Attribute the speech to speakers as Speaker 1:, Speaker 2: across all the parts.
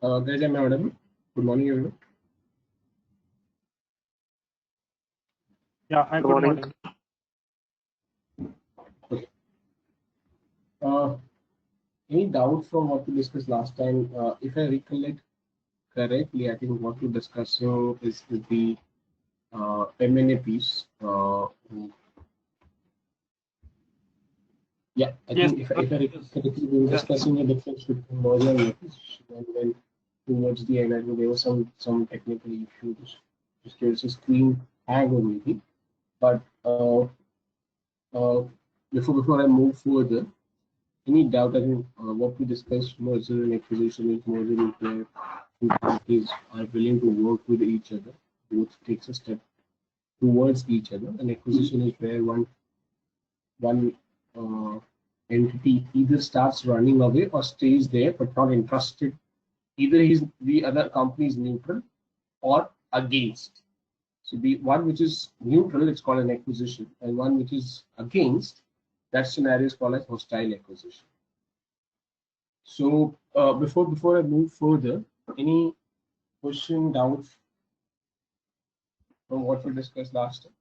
Speaker 1: Guys, am I audible? Good morning, everyone.
Speaker 2: Yeah, hi, good morning.
Speaker 1: Okay. Any doubts from what we discussed last time? If I recollect correctly, I think what we're discussing is the M&A piece. Yeah, I
Speaker 2: Yes,
Speaker 1: think if I recollect correctly, we were discussing the difference between merger and acquisition, and then towards the end, I think there were some technical issues. Just there was a screen hang or maybe, but uh, before I move further, any doubt? I think what we discussed, merger and acquisition, is merger is where two companies are willing to work with each other. Both takes a step towards each other. And acquisition is where one uh, entity either starts running away or stays there but not interested. Either the other company is neutral or against. So the one which is neutral, it's called an acquisition, and one which is against, that scenario is called as hostile acquisition. So before I move further, any question, doubts from what we discussed last time?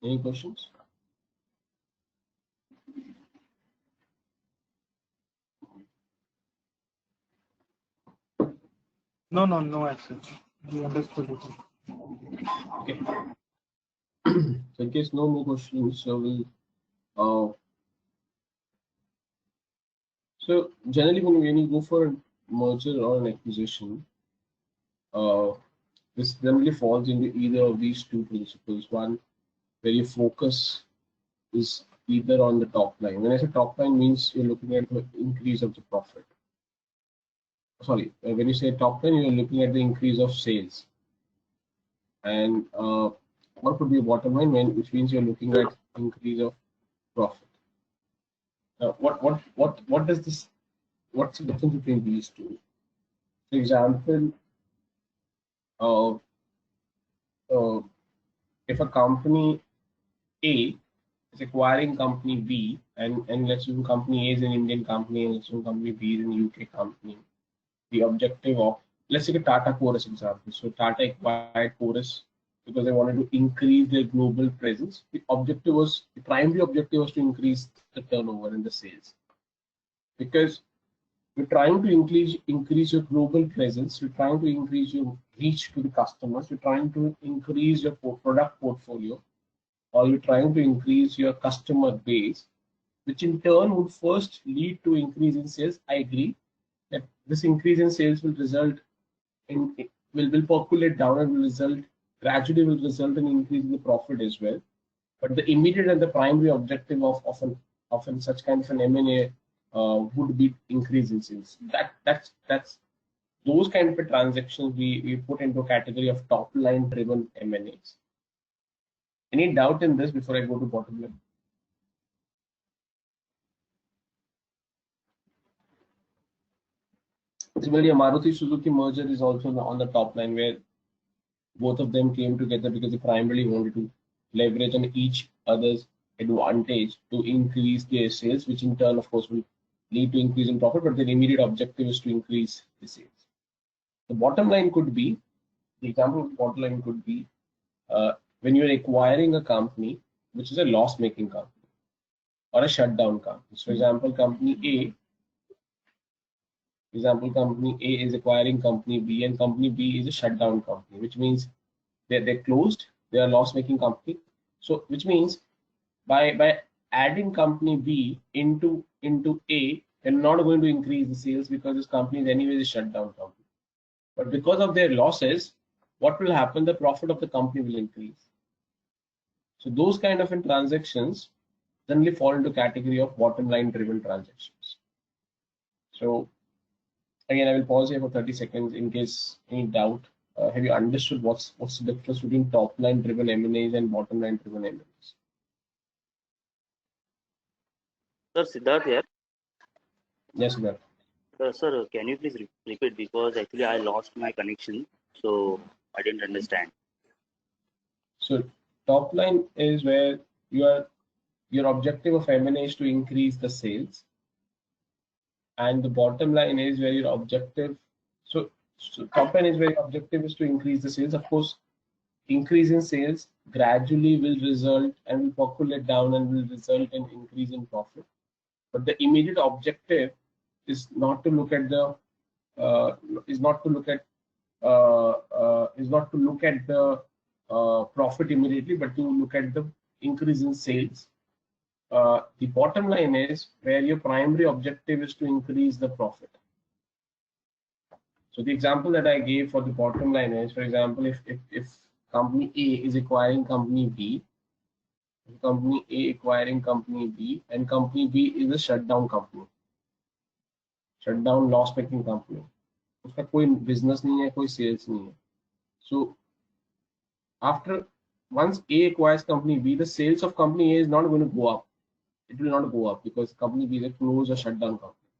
Speaker 1: Any questions?
Speaker 2: no, actually. We understood it.
Speaker 1: Okay. So in case no more questions, so so generally when you go for a merger or an acquisition, uh, this generally falls into either of these two principles. One, where your focus is either on the top line. When I say top line, means you're looking at the increase of the profit. Sorry, when you say top line, you're looking at the increase of sales. And what could be a bottom line, which means you're looking at increase of profit. What does this? What's the difference between these two? For example, uh, uh, if a company A is acquiring company B, and let's assume company A is an Indian company and let's assume company B is an UK company, the objective of, let's take a Tata Chorus example. So Tata acquired Chorus because they wanted to increase their global presence. The primary objective was to increase the turnover and the sales. Because you're trying to increase your global presence, you're trying to increase your reach to the customers, you're trying to increase your product portfolio, or you're trying to increase your customer base, which in turn would first lead to increase in sales. I agree that this increase in sales will result in will percolate down and will result gradually will result in increasing the profit as well. But the immediate and the primary objective of such kind of an M&A would be increase in sales. That's those kind of a transactions we put into a category of top line driven M&As. Any doubt in this before I go to bottom line? Similarly, a Maruti Suzuki merger is also on the top line, where both of them came together because they primarily wanted to leverage on each other's advantage to increase their sales, which in turn, of course, will lead to increase in profit, but their immediate objective is to increase the sales. The bottom line could be, the example of the bottom line could be when you're acquiring a company which is a loss-making company or a shutdown company. So, for example, company A is acquiring company B, and company B is a shutdown company, which means they're closed, they are loss-making company. So, which means by adding company B into A, they're not going to increase the sales because this company is anyways a shutdown company. But because of their losses, what will happen? The profit of the company will increase. So those kind of transactions generally fall into category of bottom line driven transactions. So again, I will pause here for 30 seconds in case any doubt. Have you understood what's the difference between top line driven M&As and bottom line driven M&As?
Speaker 3: Sir, Siddharth here.
Speaker 1: Yes, Siddharth.
Speaker 3: Sir, can you please repeat, because actually I lost my connection, so I didn't understand.
Speaker 1: So top line is where you are your objective of M&A is to increase the sales, and the bottom line is where your objective. So top line is where your objective is to increase the sales. Of course, increase in sales gradually will result and will percolate down and will result in increase in profit. But the immediate objective is not to look at the profit immediately, but to look at the increase in sales. The bottom line is where your primary objective is to increase the profit. So the example that I gave for the bottom line is, for example, if company A is acquiring company B, company A acquiring company B, and company B is a shutdown company, shutdown loss making company, उसका कोई business नहीं है, कोई sales नहीं है. So after once A acquires company B, the sales of company A is not going to go up. It will not go up because company B is a closed or shutdown company.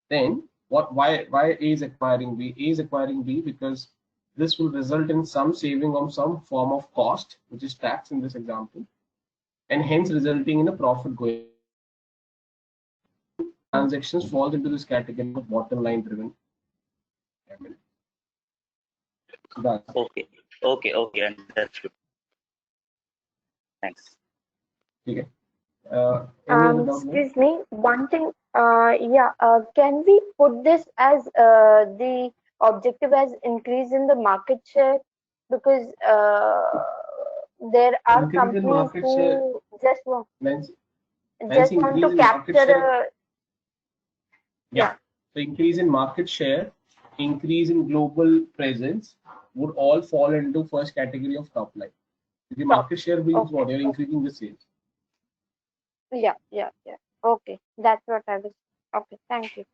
Speaker 1: Then why A is acquiring B? A is acquiring B because this will result in some saving on some form of cost, which is tax in this example, and hence resulting in a profit going. Transactions falls into this category of bottom line driven.
Speaker 3: Okay, and that's good. Thanks.
Speaker 1: Okay.
Speaker 4: Excuse me, one thing. Can we put this as the objective as increase in the market share? Because there are companies who just want to capture
Speaker 1: a So increase in market share, increase in global presence would all fall into first category of top line. The market share means what? You're increasing the sales.
Speaker 4: Yeah. Okay, that's what I was. Okay, thank you.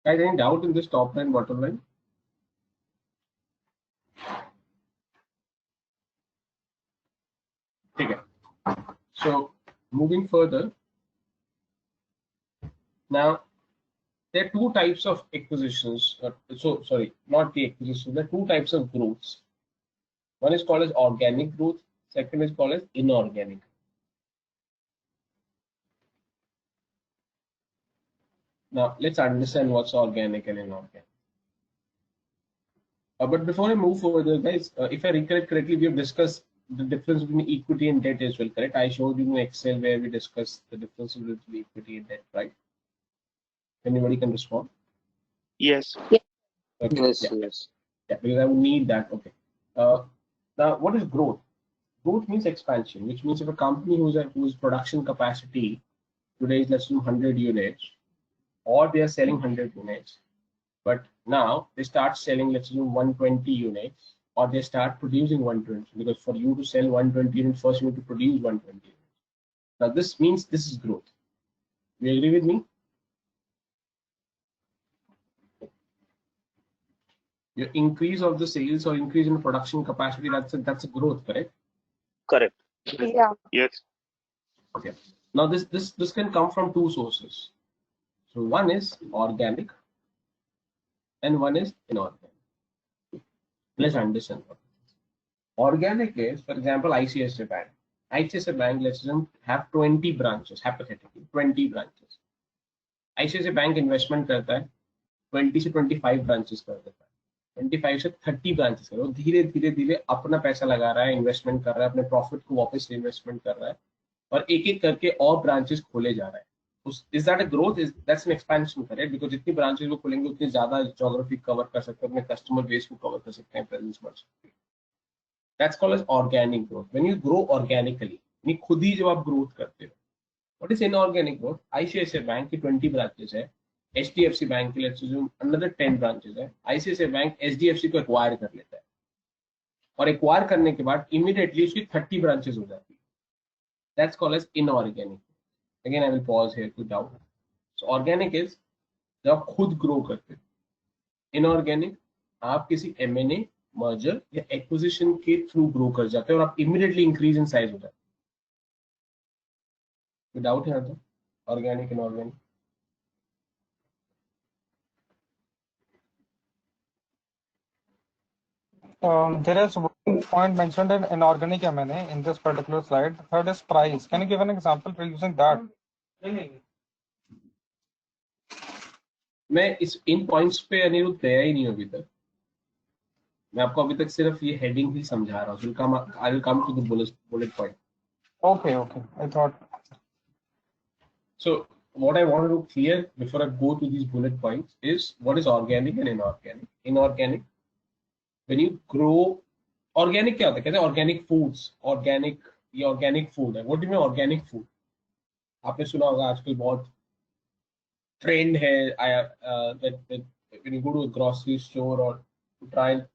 Speaker 1: Guys, any doubt in this top line, bottom line? Okay. So moving further, now there are two types of acquisitions. Not the acquisition. There are two types of growths. One is called as organic growth. Second is called as inorganic. Now let's understand what's organic and inorganic. But before I move further, guys, if I recollect correctly, we have discussed the difference between equity and debt as well, correct? I showed you in Excel where we discussed the difference between equity and debt, right? Anybody can respond?
Speaker 3: Yes.
Speaker 1: Okay.
Speaker 5: Yes.
Speaker 1: Yeah, because I would need that. Okay. Now, what is growth? Growth means expansion, which means if a company whose production capacity today is, let's assume, 100 units, or they are selling 100 units, but now they start selling, let's assume, 120 units, or they start producing 120, because for you to sell 120 units, first you need to produce 120 units. Now this means this is growth. You agree with me? Your increase of the sales or increase in production capacity, that's a growth, correct?
Speaker 3: Correct.
Speaker 4: Yeah.
Speaker 3: Yes.
Speaker 1: Okay. Now this can come from two sources. So one is organic and one is inorganic. Let's understand what it is. Organic is, for example, ICICI Bank. ICICI Bank, let's assume, have 20 branches, hypothetically, 20 branches. ICICI Bank investment करता है 20 से 25 branches कर देता है, 25 से 30 branches कर, वो धीरे धीरे अपना पैसा लगा रहा है, इन्वेस्टमेंट कर रहा है, अपने प्रॉफिट को वापस इन्वेस्टमेंट कर रहा है, और एक एक करके और ब्रांचेस खोले जा रहा है. Is that a growth? That's an expansion, correct? Because जितनी branches वो खोलेंगे उतनी ज़्यादा geography cover कर सकते हैं, अपने customer base को cover कर सकते हैं, presence बढ़ सकती है. That's called as organic growth. When you grow organically, यानी खुद ही जब आप growth करते हो. What is inorganic growth? ICICI Bank की 20 branches है, HDFC बैंक के लेट्स अज्यूम अनदर 10 ब्रांचेस है, ICICI बैंक HDFC को एक्वायर कर लेता है और एक्वायर करने के बाद इमीडिएटली उसकी 30 ब्रांचेस हो जाती है, that's called as inorganic. Again I will pause here to doubt. So organic is जब आप खुद ग्रो करते हो. इनऑर्गेनिक आप किसी M&A मर्जर या एक्विजिशन के थ्रू ग्रो कर जाते हो और आप इमीडिएटली इंक्रीज इन साइज हो जाते हो. डाउट है तो organic inorganic.
Speaker 2: There is one point mentioned in inorganic M&A in this particular slide. The third is price. Can you give an example for using that?
Speaker 1: मैं इन points पे अनिरुद्ध गया ही नहीं अभी तक. मैं आपको अभी तक सिर्फ ये हेडिंग ही समझा रहा हूँ. I will come to the bullet point.
Speaker 2: Okay. I thought.
Speaker 1: So what I wanted to clear before I go to these bullet points is what is organic and inorganic. Inorganic, when you grow, organic क्या होता है? कहते हैं organic foods, ये organic food है. What do you mean organic food? आपने सुना होगा आजकल बहुत ट्रेंड है that when you go to a grocery store or to try and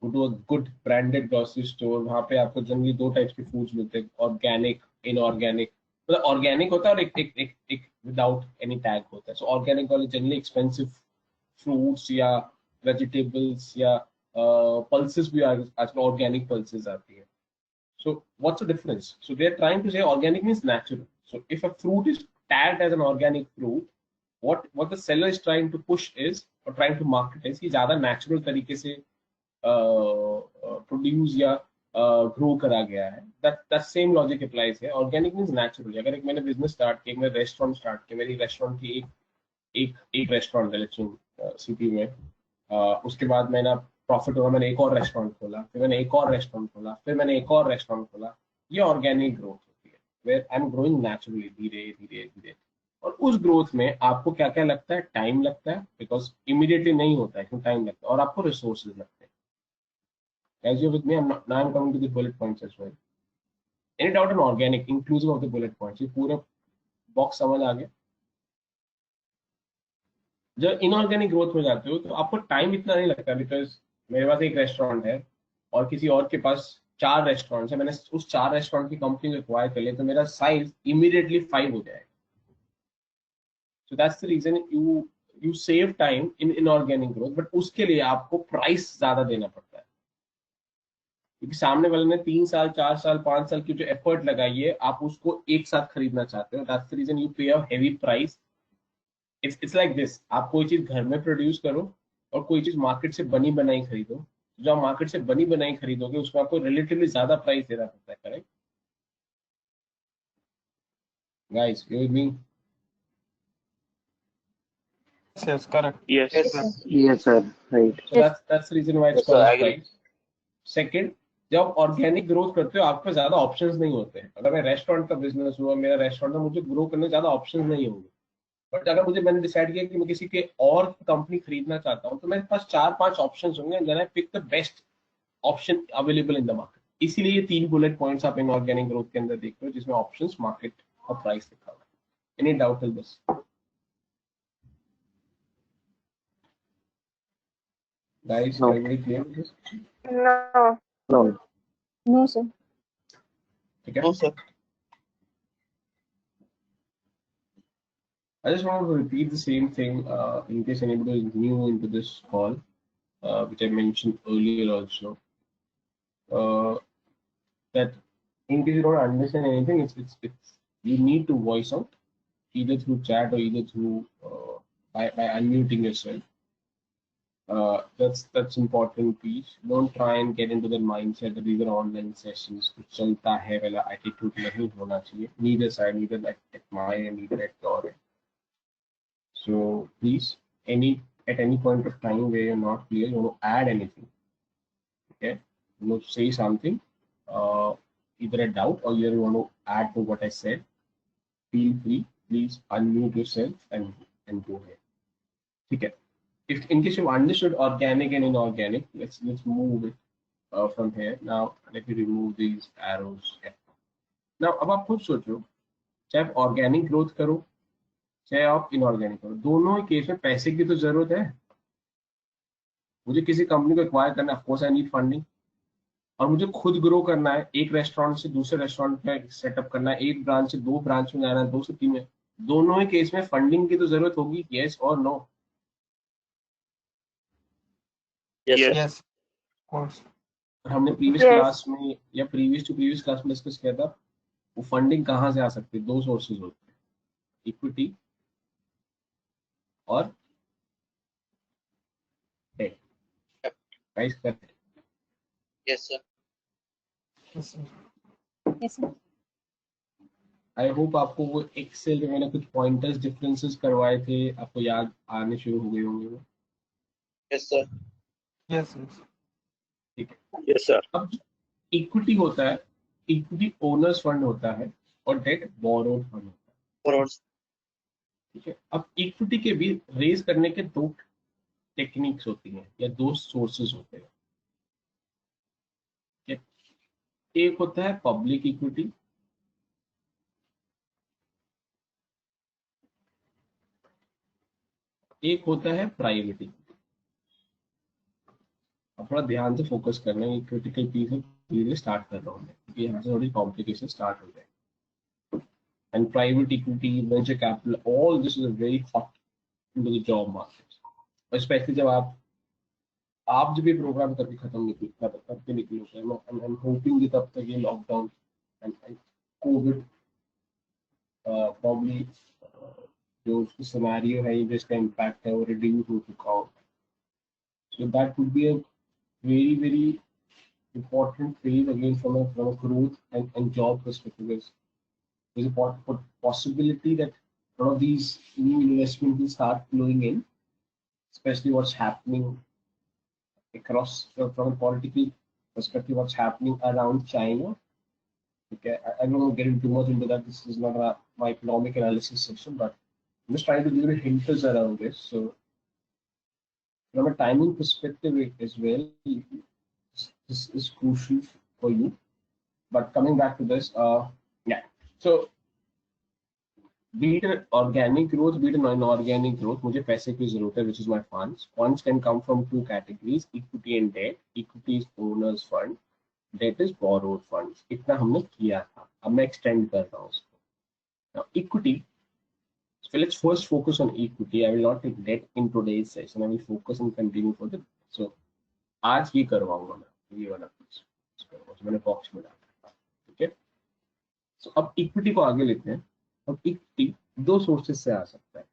Speaker 1: go to a good branded grocery store, वहाँ पे आपको जनरली दो टाइप्स के फूड्स मिलते हैं, ऑर्गेनिक, इनऑर्गेनिक. मतलब ऑर्गेनिक होता है और एक विदाउट एनी टैग होता है. सो ऑर्गेनिक वाले जनरली एक्सपेंसिव फ्रूट्स या वेजिटेबल्स या पल्सेस भी आजकल ऑर्गेनिक पल्सेस आती है. So what's the difference? So they're trying to say organic means natural. So if a fruit is tagged as an organic fruit, what the seller is trying to push is or trying to market is कि ज़्यादा natural तरीके से produce या grow करा गया है. That same logic applies है. Organic means natural. अगर मैंने बिजनेस स्टार्ट किया, मैं रेस्टोरेंट स्टार्ट किया, मेरी रेस्टोरेंट की एक रेस्टोरेंट है सिटी में, उसके बाद मैंने प्रॉफिट हुआ, मैंने एक और रेस्टोरेंट खोला, फिर मैंने एक और रेस्टोरेंट खोला, फिर मैंने एक और रेस्टोरेंट खोला. ये ऑर्गेनिक ग्रोथ होती है, where I am growing naturally, धीरे धीरे धीरे. और उस ग्रोथ में आपको क्या क्या लगता है? टाइम लगता है, बिकॉज इमीडिएटली नहीं होता है, क्यों टाइम लगता है. और आपको रिसोर्सेज लगते हैं. As you're with me, now I'm coming to the bullet points as well. Any doubt on organic, inclusive of the bullet points? ये पूरा बॉक्स समझ आ गया. जब इनऑर्गेनिक ग्रोथ में जाते हो तो आपको टाइम इतना नहीं लगता, बिकॉज मेरे पास एक रेस्टोरेंट है और किसी और के पास 4 रेस्टोरेंट्स है. मैंने उस 4 रेस्टोरेंट की कंपनी को एक्वायर कर लिया तो मेरा साइज इमीडिएटली 5 हो जाएगा. So that's the reason you save time in inorganic growth, but उसके लिए आपको प्राइस ज्यादा देना पड़ता है, क्योंकि सामने वाले ने 3 साल 4 साल 5 साल की जो एफर्ट लगाई है, आप उसको एक साथ खरीदना चाहते हो. दैट्स द रीजन यू पे a heavy price. It's like this. आप कोई चीज घर में प्रोड्यूस करो और कोई चीज मार्केट से बनी बनाई खरीदो. जो आप मार्केट से बनी बनाई खरीदोगे उसमें आपको रिलेटिवली ज्यादा प्राइस देना पड़ता है. Correct guys, you with me?
Speaker 2: Yes, correct.
Speaker 3: Yes.
Speaker 5: Yes, sir. Right.
Speaker 1: So that's the reason why it's
Speaker 3: Yes, sir,
Speaker 1: called
Speaker 3: I agree.
Speaker 1: price. Second, जब ऑर्गेनिक ग्रोथ करते हो आपके पास ज्यादा ऑप्शंस नहीं होते हैं. अगर मैं रेस्टोरेंट का बिजनेस हुआ, मेरा रेस्टोरेंट में, मुझे ग्रो करने ज्यादा ऑप्शंस नहीं होंगे. बट अगर मैंने डिसाइड किया कि मैं किसी के और कंपनी खरीदना चाहता हूँ, तो मेरे पास 4-5 ऑप्शंस होंगे, then I pick the best option available in the market. इसीलिए ये 3 बुलेट पॉइंट्स आप इन ऑर्गेनिक ग्रोथ के अंदर देखते हो, जिसमें ऑप्शंस, मार्केट और प्राइस लिखा हुआ है. Any doubt in this? Guys,
Speaker 5: No.
Speaker 1: everybody clear with this?
Speaker 4: No.
Speaker 5: No.
Speaker 4: No, sir.
Speaker 1: Okay.
Speaker 3: No, sir.
Speaker 1: I just want to repeat the same thing in case anybody is new into this call, which I mentioned earlier also. That in case you don't understand anything, it's you need to voice out either through chat or either through by unmuting yourself. That's important piece. Don't try and get into the mindset that these are online sessions. कुछ चलता है वाला attitude नहीं होना चाहिए. Neither side, neither at my end, neither at your end. So please, at any point of time where you're not clear, you want to add anything. Okay, you want to say something, either a doubt or you want to add to what I said. Feel free. Please unmute yourself and go ahead. Okay. If in case you've understood organic and inorganic, let's move it from here. Now let me remove these arrows. Now अब आप खुद सोचो, चाहे आप organic growth करो, चाहे आप inorganic करो, दोनों ही केस में पैसे की तो जरूरत है। मुझे किसी कंपनी को एक्वायर करना है, of course I need funding, और मुझे खुद ग्रो करना है, एक रेस्टोरेंट से दूसरे रेस्टोरेंट में सेटअप करना है, एक ब्रांच से दो ब्रांच में जाना है, दो से तीन में, दोनों ही केस में फंडिंग की तो जरूरत होगी, यस और no?
Speaker 3: Yes, sir.
Speaker 2: Yes, of course.
Speaker 1: हमने प्रीवियस
Speaker 4: Yes.
Speaker 1: क्लास में या प्रीवियस टू प्रीवियस क्लास में डिस्कस किया था, वो फंडिंग कहाँ से आ सकती है? दो सोर्सेज होते हैं, इक्विटी और डेट। गाइस करते हैं।
Speaker 3: Yes, sir.
Speaker 2: Yes, sir.
Speaker 6: Yes, sir.
Speaker 1: I hope आपको वो एक्सेल में मैंने कुछ पॉइंटर्स डिफरेंसेस करवाए थे, आपको याद आने शुरू हो गए होंगे वो।
Speaker 3: Yes, sir.
Speaker 2: Yes, yes.
Speaker 1: ठीक है।
Speaker 3: Yes, sir.
Speaker 1: अब इक्विटी होता है, इक्विटी ओनर्स फंड होता है, और डेट बोरोड फंड होता है।
Speaker 3: Forward.
Speaker 1: ठीक है। अब इक्विटी के भी रेज करने के दो टेक्निक्स होती हैं या दो सोर्सेज होते हैं। ठीक है? एक होता है पब्लिक इक्विटी, एक होता है प्राइवेट इक्विटी। अब थोड़ा ध्यान से फोकस करना है, क्रिटिकल पीस है, धीरे स्टार्ट कर रहा हूँ मैं, क्योंकि यहाँ से थोड़ी कॉम्प्लिकेशन स्टार्ट हो जाए। And private equity, venture capital, all this is very hot into the job market, specially जब आप जब ये प्रोग्राम करके करके निकलोगे, आई एम होपिंग कि तब तक ये लॉकडाउन एंड कोविड प्रॉब्ली जो उसकी सिनेरियो है, जिसका इम्पैक्ट है वो रिड्यूस हो चुका हो। So that would be a very very important phase again from a growth and job perspective. There's a possibility that a lot of these new investments will start flowing in, especially what's happening across from a political perspective, what's happening around China. Okay, I don't want to get into too much into that. This is not my economic analysis section, but I'm just trying to give you hints around this. So from a timing perspective as well, this is crucial for you. But coming back to this, yeah. So be it an organic growth, be it an inorganic growth, मुझे पैसे की जरूरत है, which is my funds. Funds can come from two categories, equity and debt. Equity is owner's fund, debt is borrowed funds. इतना हमने किया था, अब मैं extend कर रहा हूँ उसको. Now equity, so let's first focus on equity. I will not take debt in today's session. I will focus and continue for the, so आज ये करवाऊंगा मैं, ये वाला कुछ मैंने बॉक्स में डाला. ठीक है. So अब इक्विटी को आगे लेते हैं. अब इक्विटी दो सोर्सेज से आ सकता है.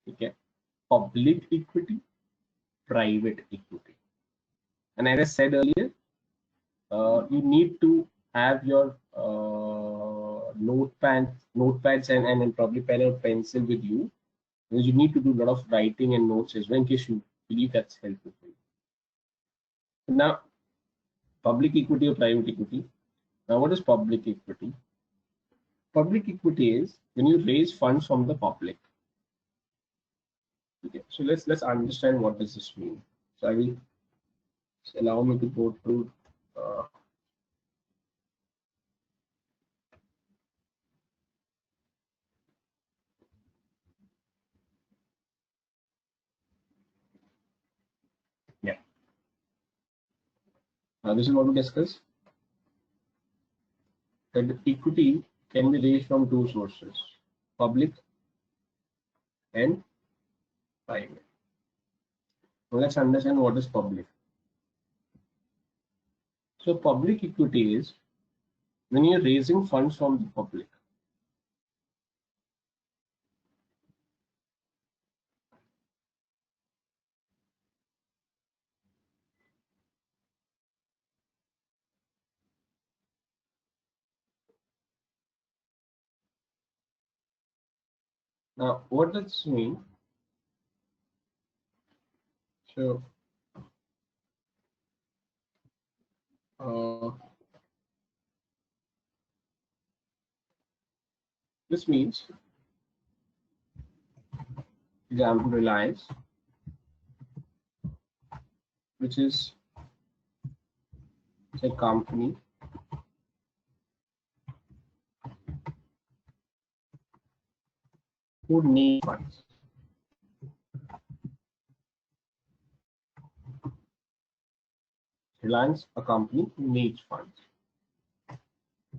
Speaker 1: ठीक है. Public equity, private equity. And as I said earlier, you need to have your notepads and probably pen or pencil with you, because you need to do a lot of writing and notes as well in case you believe that's helpful for you. Now, public equity or private equity. Now, what is public equity? Public equity is when you raise funds from the public. Okay, so let's understand what does this mean. So I will allow me to go through. Yeah. Now this is what we discussed. That the equity can be raised from two sources: public and private. Now let's understand what is public. So public equity is when you're raising funds from the public. Now, what does this mean? So, this means, example, Reliance, which is a company who need funds. Reliance, a company who needs funds,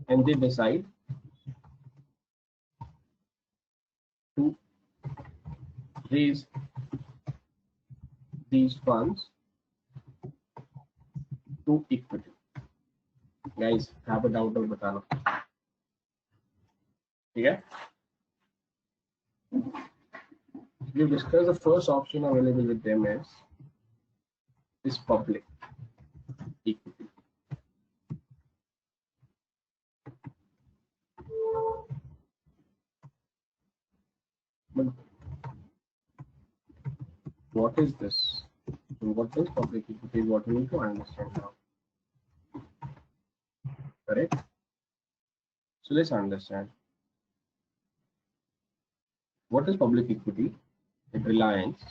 Speaker 1: and they decide to raise these funds to equity. Guys, have a doubt or बताना. ठीक है? We discuss the first option available with them is public equity. But what is this? What is public equity? What we need to understand now. Correct? So let's understand. What is public equity? At Reliance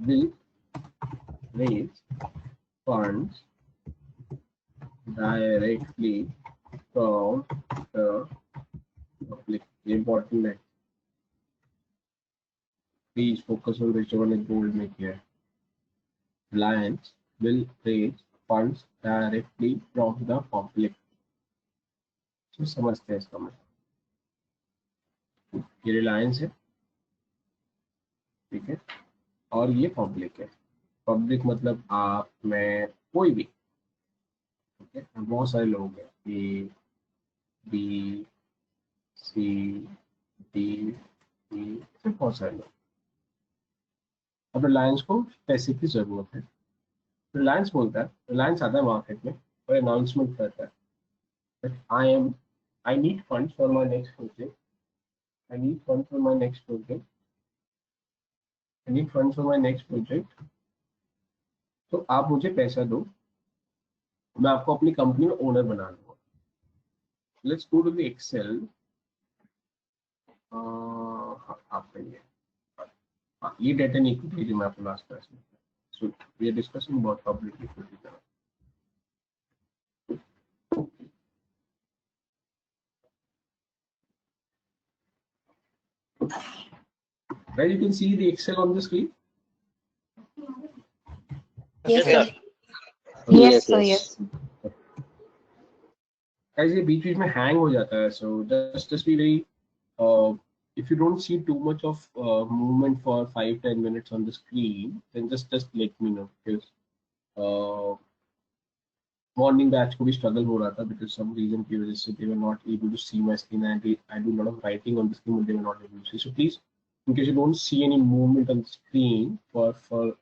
Speaker 1: will raise funds directly from the public. Important है. Please focus on which one is bold में किया है. Reliance will raise funds directly from the public. तो समझते हैं इसका मतलब. ये रिलायंस है, ठीक है, और ये पब्लिक है. पब्लिक मतलब आप, मैं, कोई भी, ठीक है. बहुत सारे लोग हैं, A B C D E, बहुत सारे लोग. अब रिलायंस को पैसे की जरूरत है. रिलायंस बोलता है, रिलायंस आता है मार्केट में और अनाउंसमेंट करता है that I need funds for my next project. I need funds for my next project. I need funds for my next project. तो आप मुझे पैसा दो, मैं आपको अपनी कंपनी में ओनर बना दूंगा. Let's go to the Excel. आपका ये डेटा एंड इक्विटी जो मैं आपको लास्ट क्लास में. So we are discussing about public equity. Right, you can see the Excel on the screen.
Speaker 3: Yes, sir.
Speaker 5: Yes, yes.
Speaker 1: Guys, ये बीच बीच में hang हो जाता है. So just be very. If you don't see too much of movement for 5-10 minutes on the screen, then just let me know, because morning batch को भी struggle हो रहा था because some reason की वजह से they were not able to see my screen, and I do a lot of writing on the screen, but they were not able to see. So please, in case you don't see any movement on the screen for 4,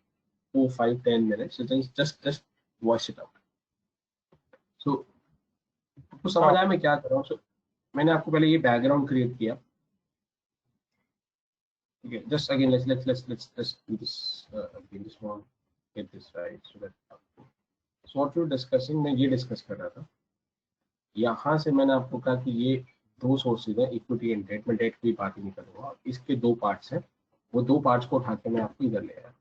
Speaker 1: 5, 10 minutes, so just voice it out. So आपको समझ आया मैं क्या कर रहा हूँ. So मैंने आपको पहले ये बैकग्राउंड क्रिएट किया. Okay, just again let's do this again. This one, get this right, so that so what we're discussing, मैं ये डिस्कस कर रहा था. यहाँ से मैंने आपको कहा कि ये दो सोर्सेज है, इक्विटी एंड डेट. मैं डेट की बात ही नहीं करूँगा. इसके दो पार्ट्स हैं, वो दो पार्ट्स को उठा के मैं आपको इधर ले आया.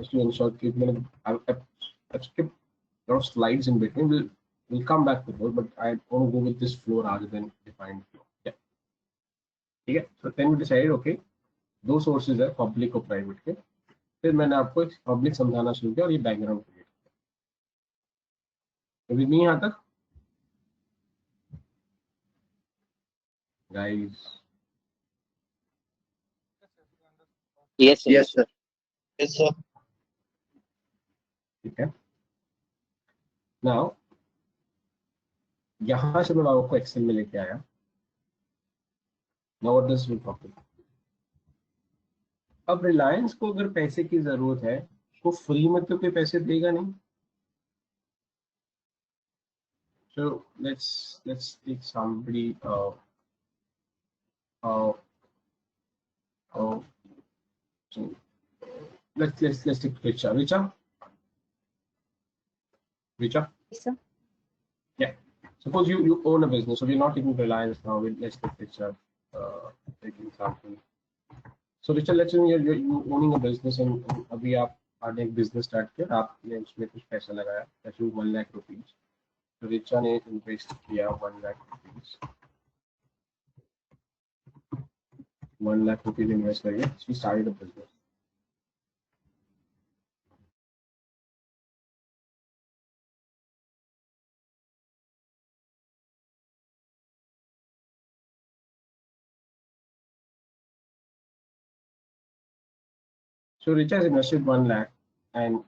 Speaker 1: इसलिए इन शॉर्ट की मैंने I've skipped lot of slides in between. We'll come back to those, but I want to go with this flow rather than defined flow. Yeah. ठीक है. So then we decided, okay, दो sources है, public और private के. फिर मैंने आपको public समझाना शुरू किया और ये बैकग्राउंड क्रिएट किया. अभी नहीं यहाँ तक guys?
Speaker 5: Yes, sir.
Speaker 2: Yes, sir.
Speaker 1: ठीक है. नाउ यहाँ से मैं आपको एक्सेल में लेके आया. Now what does we public. अब रिलायंस को अगर पैसे की जरूरत है तो फ्री में तो कोई पैसे देगा नहीं. So let's take somebody. So let's take Richa. Richa.
Speaker 4: Yes, sir.
Speaker 1: Yeah. Suppose you own a business, so we're not taking Reliance now. Let's take Richa. Taking example. So Richa, let's say you owning a business and अभी आप आपने एक business start किया, आपने उसमें कुछ पैसा लगाया, let's say 1 lakh rupees. तो रिचा ने इन्वेस्ट किया 1 lakh rupees. 1 lakh rupees invest करिए. She started a business. So Richa has invested 1 lakh, and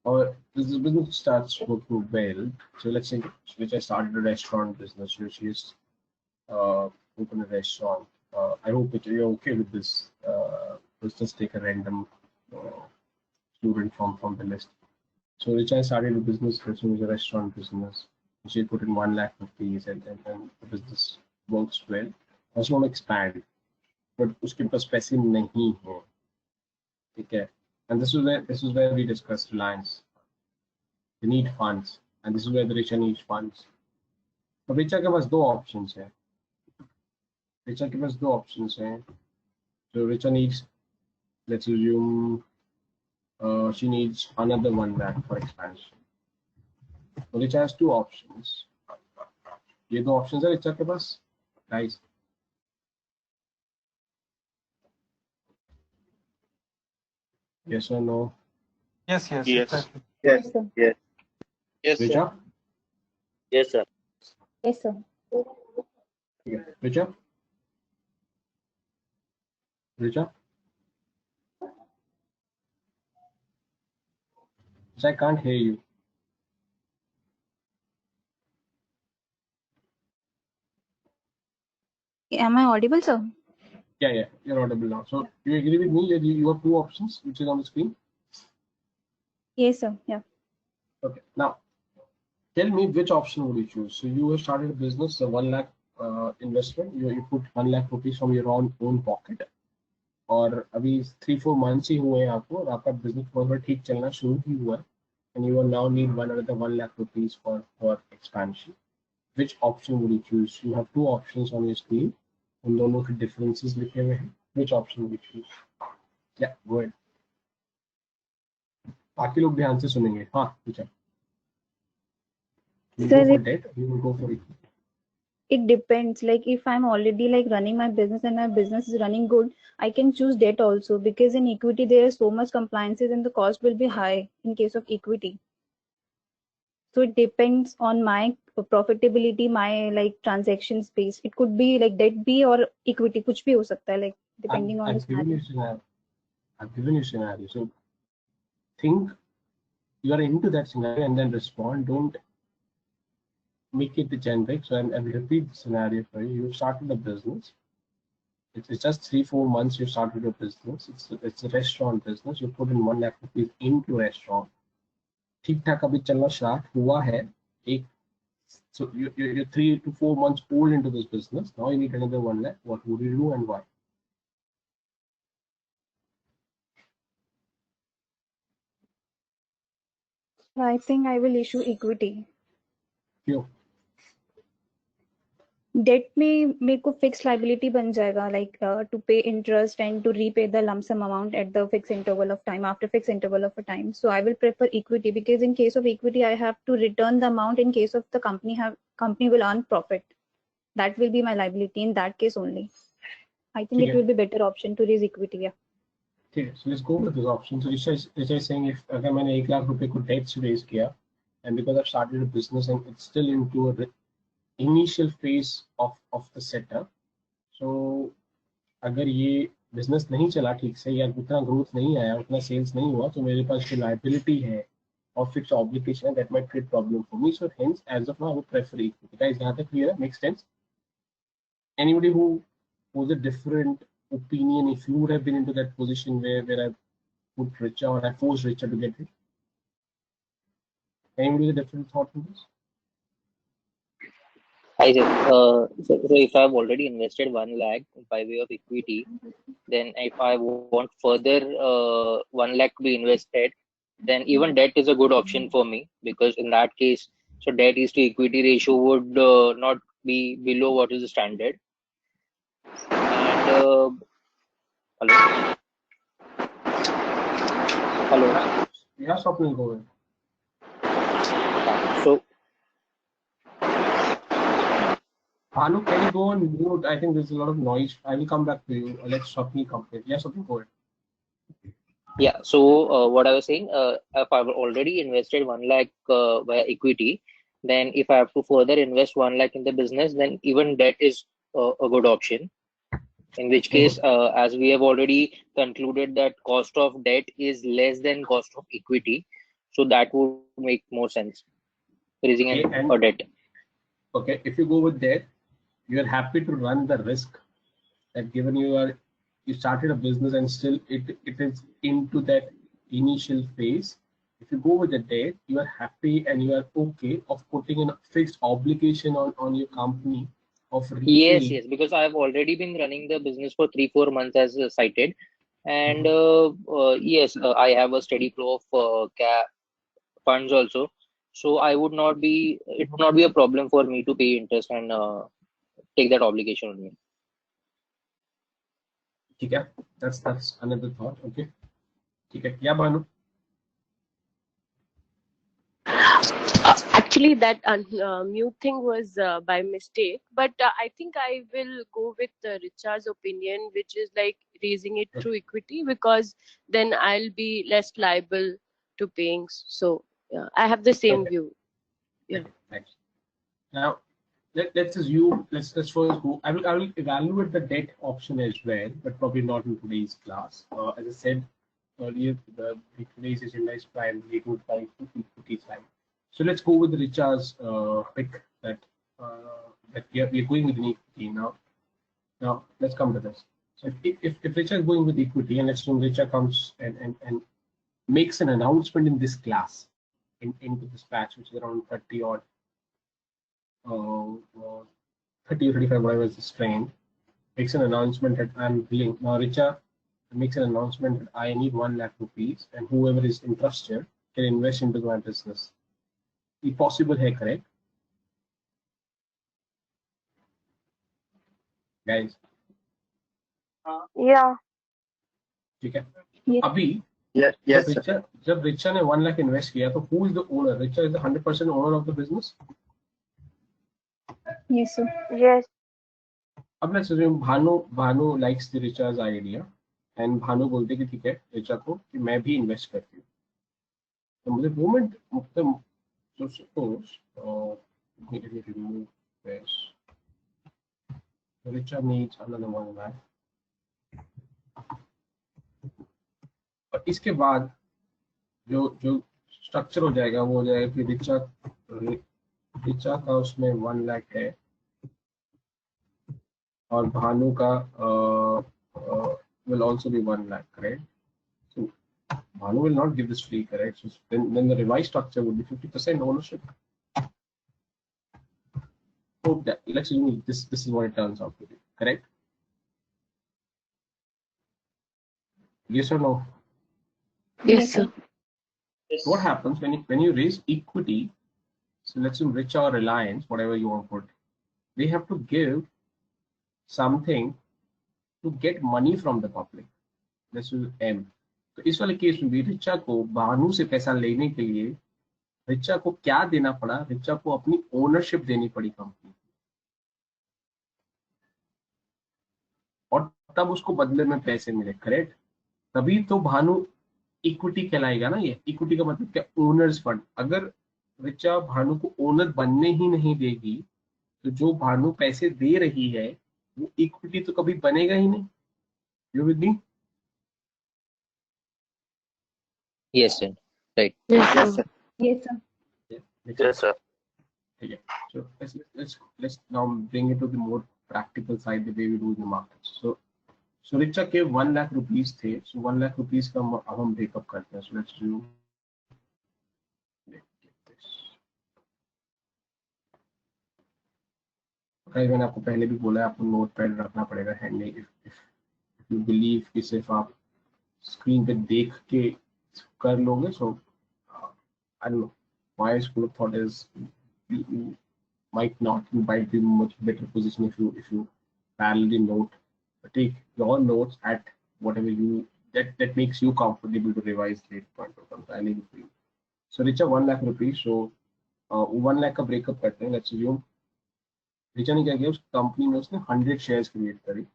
Speaker 1: or this business starts working well. So let's say Richa started a restaurant business. So she's opened a restaurant. I hope that you're okay with this. Let's just take a random student from the list. So Richa started a business, which was a restaurant business. She put in 1 lakh rupees, and the business works well. Also want to expand, but उसके पास पैसे नहीं हैं. ठीक है. And this is where we discussed Reliance. They need funds, and this is where the Richa needs funds. तो Richa के पास दो options है. Richa के पास दो options हैं. So Richa needs, let's assume, she needs another 1 lakh for expansion. So Richa has two options. ये दो options है Richa के पास, guys. Yes or no?
Speaker 2: Yes.
Speaker 3: Yes.
Speaker 2: Exactly.
Speaker 5: Yes.
Speaker 4: sir.
Speaker 5: Yes. Yes, sir.
Speaker 1: Richa?
Speaker 3: Yes, sir.
Speaker 4: Yes, sir.
Speaker 1: Yeah. Richa? Richa? So I can't hear you.
Speaker 5: Am I audible, sir?
Speaker 1: Yeah, you're audible now. So you agree with me that you have two options, which is on the screen?
Speaker 5: Yes, sir. Yeah.
Speaker 1: Okay. Now, tell me which option would you choose? So you have started a business, a 1 lakh investment. You put 1 lakh rupees from your own pocket. और अभी 3-4 months ही हुए हैं आपको और आपका business बहुत ठीक चलना शुरू ही हुआ है. And you will now need another 1 lakh rupees for expansion. Which option would you choose? You have two options on your screen. उन दोनों के differences लिखे हुए हैं. Which option would you choose? Yeah, go ahead. बाकी लोग ध्यान से सुनेंगे. हाँ, पूछा. You
Speaker 5: Sir,
Speaker 1: go for debt. You will go for equity.
Speaker 5: it depends. Like if I'm already like running my business and my business is running good, I can choose debt also, because in equity there is so much compliances and the cost will be high in case of equity. So it depends on my profitability, my like transaction space. It could be like debt be or equity, कुछ भी हो सकता है, like depending on the
Speaker 1: I've given you
Speaker 5: scenario.
Speaker 1: scenario. I've given you scenario. So think you are into that scenario and then respond. Don't make it the generic. So I'll repeat the scenario for you. You started a business. It's just 3-4 months you started a business. It's a restaurant business. You put in 1 lakh rupees into restaurant. ठीक ठाक अभी चलना start हुआ है. एक so you're 3 to 4 months old into this business. Now you need another 1 lakh. What would you do and why?
Speaker 5: I think I will issue equity.
Speaker 1: क्यों?
Speaker 5: Debt में मेरे को फिक्स लाइबिलिटी बन जाएगा, like to pay interest and to repay the lump sum amount at the fix interval of time after fix interval of a time. So I will prefer equity, because in case of equity I have to return the amount in case of the company will earn profit. That will be my liability in that case only. I think it will be better option to raise equity. Yeah.
Speaker 1: ठीक है. So let's go with this option. So Isha is saying if अगर मैंने 1 लाख रुपए को date से raise किया and because I've started a business and it's still into a initial phase of the setup. So अगर ये बिजनेस नहीं चला ठीक से या उतना ग्रोथ नहीं आया, उतना सेल्स नहीं हुआ, तो मेरे पास जो लाइबिलिटी है और फिक्स ऑब्लिगेशन है, that might create problem for me. So hence as of now I would prefer equity. Guys, यहाँ तक clear है? Makes sense? Anybody who was a different opinion, if you would have been into that position where I put Richa or I forced Richa to get rich? Anybody with a different thought on this?
Speaker 6: Hi, sir. So if I've already invested 1 lakh by way of equity, then if I want further 1 lakh to be invested, then even debt is a good option for me, because in that case, so debt is to equity ratio would not be below what is the standard. And hello.
Speaker 1: Yeah, Swapnil, go ahead.
Speaker 6: So
Speaker 1: Bhanu, can you go on mute? I think there's a lot of noise. I will come back to you. Let Swapni complete. Yes, Swapni, go ahead.
Speaker 6: Yeah. So what I was saying, if I've already invested 1 lakh via equity, then if I have to further invest 1 lakh in the business, then even debt is a good option. In which case, as we have already concluded that cost of debt is less than cost of equity, so that would make more sense raising
Speaker 1: Okay,
Speaker 6: a debt.
Speaker 1: Okay, if you go with that, you are happy to run the risk that given you started a business and still it is into that initial phase. If you go with the debt, you are happy and you are okay of putting in a fixed obligation on your company of repaying.
Speaker 6: Yes, because I have already been running the business for 3-4 months as cited, and yes, I have a steady flow of funds also. So it would not be a problem for me to pay interest and take that obligation on me.
Speaker 1: Okay, that's another thought. Okay. Okay. Yeah, Bhanu.
Speaker 7: Actually, that mute thing was by mistake, but I think I will go with Richard's opinion, which is like raising it through equity, because then I'll be less liable to paying. So yeah, I have the same view. Yeah.
Speaker 1: Okay, thanks. Now let's assume let's first go. I will evaluate the debt option as well, but probably not in today's class. As I said earlier, today's agenda is primarily to equity side. So let's go with Richard's pick that we are going with an equity now. Now let's come to this. So if Richard is going with equity, and let's assume Richard comes and makes an announcement in this class into this batch, which is around 30 odd. 30 or 35, whatever is the strain, makes an announcement that I'm willing. Now, Richa makes an announcement that I need 1 lakh rupees, and whoever is interested can invest into my business. Is possible है, correct? Guys?
Speaker 4: Yeah.
Speaker 1: ठीक है?
Speaker 5: Yes.
Speaker 1: अभी
Speaker 3: Yes,
Speaker 1: जब रिचा ने 1 lakh invest किया, तो who is the owner? Richa is the 100% owner of the business.
Speaker 5: Yes, sir.
Speaker 4: Yes.
Speaker 1: अब let's assume Bhanu likes the Richa's idea, and Bhanu बोलते कि ठीक है रिचा को कि मैं भी इन्वेस्ट करती हूँ. So the moment so suppose let me remove this. Richa needs another 1 lakh. और इसके बाद जो स्ट्रक्चर हो जाएगा वो हो जाएगा कि रिचा का उसमें 1 lakh है और भानु का will also be 1 lakh, correct? So Bhanu will not give this free, correct? So then the revised structure would be 50% ownership. Hope that let's assume this is what it turns out to be, correct? Yes or no?
Speaker 7: Yes, sir.
Speaker 1: So what happens when you raise equity? So let's assume Richa or Reliance, whatever you want to put, they have to give something to get money from the public. This is M. तो इस वाले case में भी रिचा को भानु से पैसा लेने के लिए रिचा को क्या देना पड़ा? रिचा को अपनी ओनरशिप देनी पड़ी कंपनी, और तब उसको बदले में पैसे मिले, करेक्ट? तभी तो भानु इक्विटी कहलाएगा ना. ये इक्विटी का मतलब क्या? Owner's fund. अगर रिचा भानु को ओनर बनने ही नहीं देगी तो जो भानु पैसे दे रही है वो इक्विटी तो कभी बनेगा ही नहीं. You with me?
Speaker 6: Yes, sir. Right.
Speaker 7: Yes, sir.
Speaker 5: Yes, sir.
Speaker 3: Yes, sir.
Speaker 1: Okay. So let's now bring it to the more practical side, the way we do in the markets. So Richa के 1 lakh rupees थे. So 1 lakh rupees का अब हम breakup करते हैं. So let's do मैंने आपको पहले भी बोला है आपको नोट पैड रखना पड़ेगा हैंडी. इफ यू बिलीव कि सिर्फ आप स्क्रीन पे देख के कर लोगे. So I don't know, my school of thought is you might be much better position if you parallelly note, take your notes at whatever you that makes you comfortable to revise later point of time. I leave it for you. So Richa 1 lakh rupees. So 1 lakh का breakup करते हैं. Let's assume Richa ने क्या किया, उस company में उसने 100 shares create करे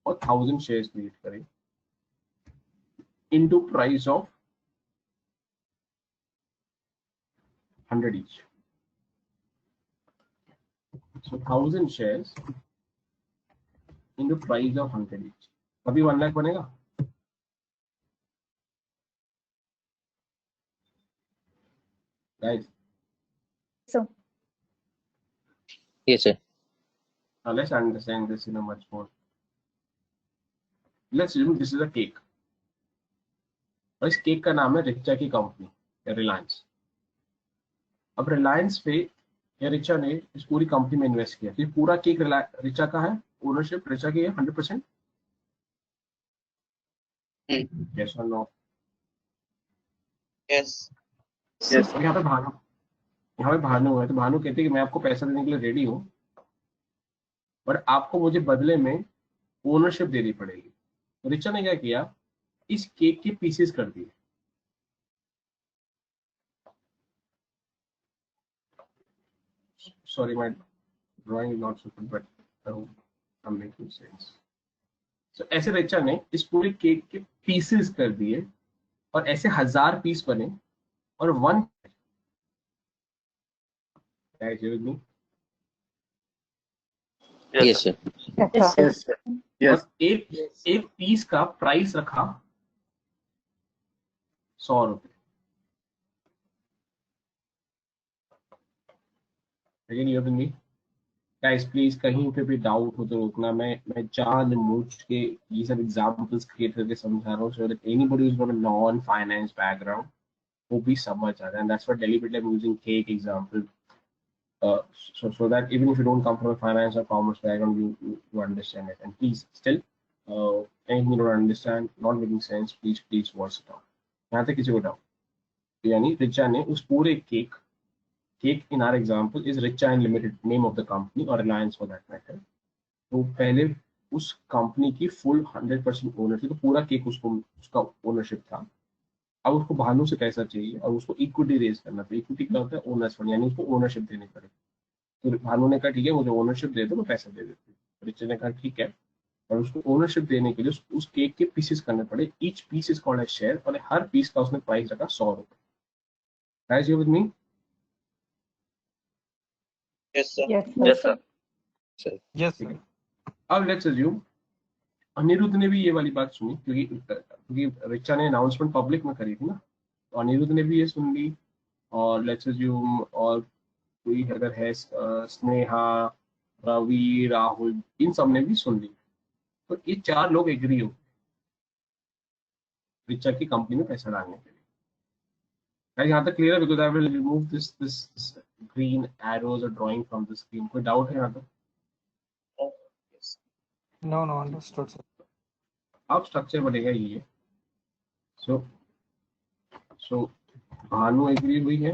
Speaker 1: और 1000 शेयर्स क्रिएट करे into price of 100 each. So 1000 shares into price of 100 each. अभी 1 लाख बनेगा. Guys.
Speaker 5: So.
Speaker 6: Yes, sir.
Speaker 1: Now let's understand this in a much more. Let's assume this is a cake. और इस cake का नाम है रिचा की company या रिलायंस. अब रिलायंस पे या रिचा ने इस पूरी कंपनी में इन्वेस्ट किया. तो पूरा केक रिचा का है, ओनरशिप रिचा की है 100%. Yes or no?
Speaker 6: Yes.
Speaker 1: Yes. यहाँ पे भानु है, तो भानु कहते हैं कि मैं आपको पैसा देने के लिए रेडी हूँ, पर आपको मुझे बदले में ओनरशिप देनी पड़ेगी. तो रिचा ने क्या किया, इस केक के पीसेस कर दिए. Sorry, my drawing is not so good, but I hope I'm making sense. So ऐसे रिचा ने इस पूरे केक के पीसेस कर दिए और ऐसे 1000 पीस बने और 1 Guys, you with me?
Speaker 6: Yes, sir.
Speaker 3: Yes, sir. Yes.
Speaker 1: और एक पीस का प्राइस रखा 100 रुपए. Again, you with me? Guys, please कहीं पे भी डाउट हो तो रोकना. मैं जानबूझ के ये सब एग्जांपल्स क्रिएट करके समझा रहा हूँ so that anybody who's got a non-finance background वो भी समझ आ जाए. And that's what deliberately I'm using cake example. So that even if you don't come from a finance or commerce background, you understand it. And please, still, anything you don't understand, not making sense, please watch it out. यहाँ तक किसी को doubt? यानी रिचा ने उस पूरे cake in our example is Richa and Limited, name of the company, or Reliance for that matter. तो पहले उस कंपनी की फुल 100% ओनरशिप, तो पूरा केक उसका ओनरशिप था. अब उसको भानु से पैसा चाहिए और उसको इक्विटी रेज करना था. इक्विटी क्या होता है, ओनर्स फंड, यानी उसको ओनरशिप देनी पड़ेगी. तो भानु ने कहा ठीक है, मुझे ओनरशिप दे दो, मैं पैसा दे देती हूँ. रिचा ने कहा ठीक है, और उसको ओनरशिप देने के लिए उस केक के पीसेस करने पड़े. Each piece is called as share, और हर पीस का उसने प्राइस रखा 100 रुपए. Guys, you with me?
Speaker 6: Yes, sir.
Speaker 3: Yes, sir.
Speaker 2: Yes, sir.
Speaker 1: अब लेट्स अज्यूम अनिरुद्ध ने भी ये वाली बात सुनी, क्योंकि रिचा ने अनाउंसमेंट पब्लिक में करी थी ना, तो अनिरुद्ध ने भी ये सुन ली. और लेट्स अज्यूम और कोई अगर है स्नेहा, रवि, राहुल, इन सब ने भी सुन ली. तो ये 4 लोग एग्री हो रिचा की कंपनी में पैसा डालने के लिए. यहाँ तक क्लियर है? Because I will remove this green arrows और ड्राइंग फ्रॉम द स्क्रीन. कोई डाउट है यहाँ तक?
Speaker 2: No, understood, sir.
Speaker 1: अब स्ट्रक्चर बनेगा ये. सो भानु एग्री हुई है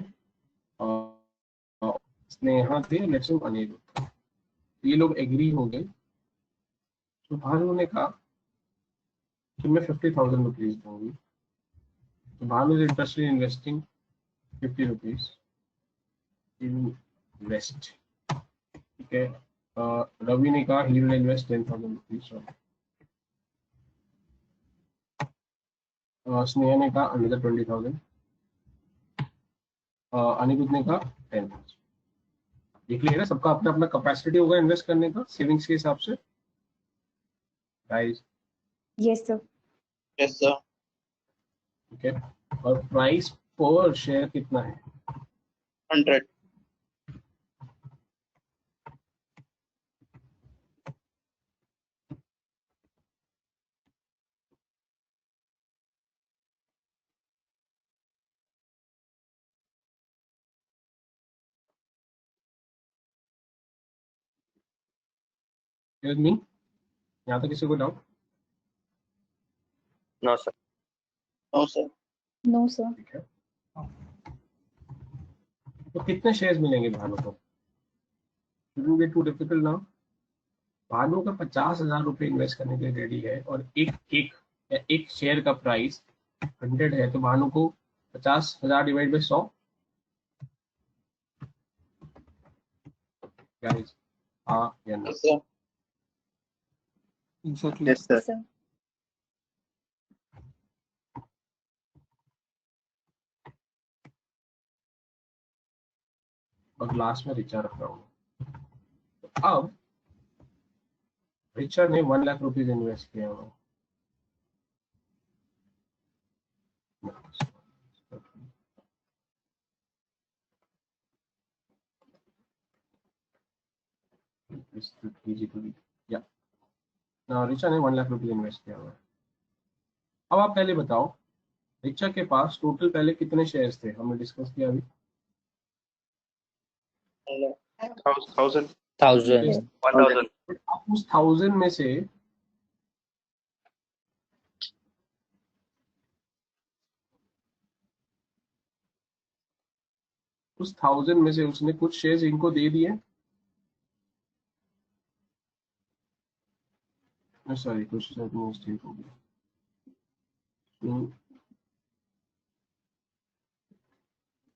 Speaker 1: और स्नेहा थे, लेट्स से अनिरुद्ध, ये लोग एग्री हो गए. तो भानु ने कहा कि मैं 50,000 रुपीज दूंगी. तो Bhanu is interested in investing 50 rupees invest. ठीक है. रवि ने कहा he will invest 10,000 rupees. Sneha ने कहा अनदर 20,000. अनिरुद्ध ने कहा 10,000. ये क्लियर है? सबका अपना अपना कैपेसिटी होगा इन्वेस्ट करने का सेविंग्स के हिसाब से. Guys,
Speaker 5: Yes, sir.
Speaker 6: Yes, sir.
Speaker 1: ठीक है. और प्राइस पर शेयर कितना है?
Speaker 6: 100.
Speaker 1: With me? यहाँ तक किसी को doubt?
Speaker 3: No, sir.
Speaker 6: No, sir.
Speaker 5: No, sir.
Speaker 1: ठीक है. तो कितने शेयर्स मिलेंगे भानु को? Shouldn't be too difficult now. Bhanu का 50,000 रुपए इन्वेस्ट करने के लिए रेडी है और एक शेयर का प्राइस 100 है, तो भानु को 50,000 डिवाइड बाय 100. गाइस, हाँ या ना?
Speaker 6: Yes, sir.
Speaker 2: Exactly.
Speaker 6: Yes, sir.
Speaker 5: Sir.
Speaker 1: और लास्ट में रिचा रख रहा हूँ। अब रिचा ने 1 लाख रुपीज इन्वेस्ट किया हुआ। रिचा ने 1 लाख रुपीज इन्वेस्ट किया हुआ। अब आप पहले बताओ, रिचा के पास टोटल पहले कितने शेयर्स थे? हमने डिस्कस किया अभी।
Speaker 3: 1000,
Speaker 6: 1000.
Speaker 3: 1000.
Speaker 1: बट आप उस 1000 में से उसने कुछ शेयर्स इनको दे दिए। सॉरी, कुछ मिस्टेक हो गई।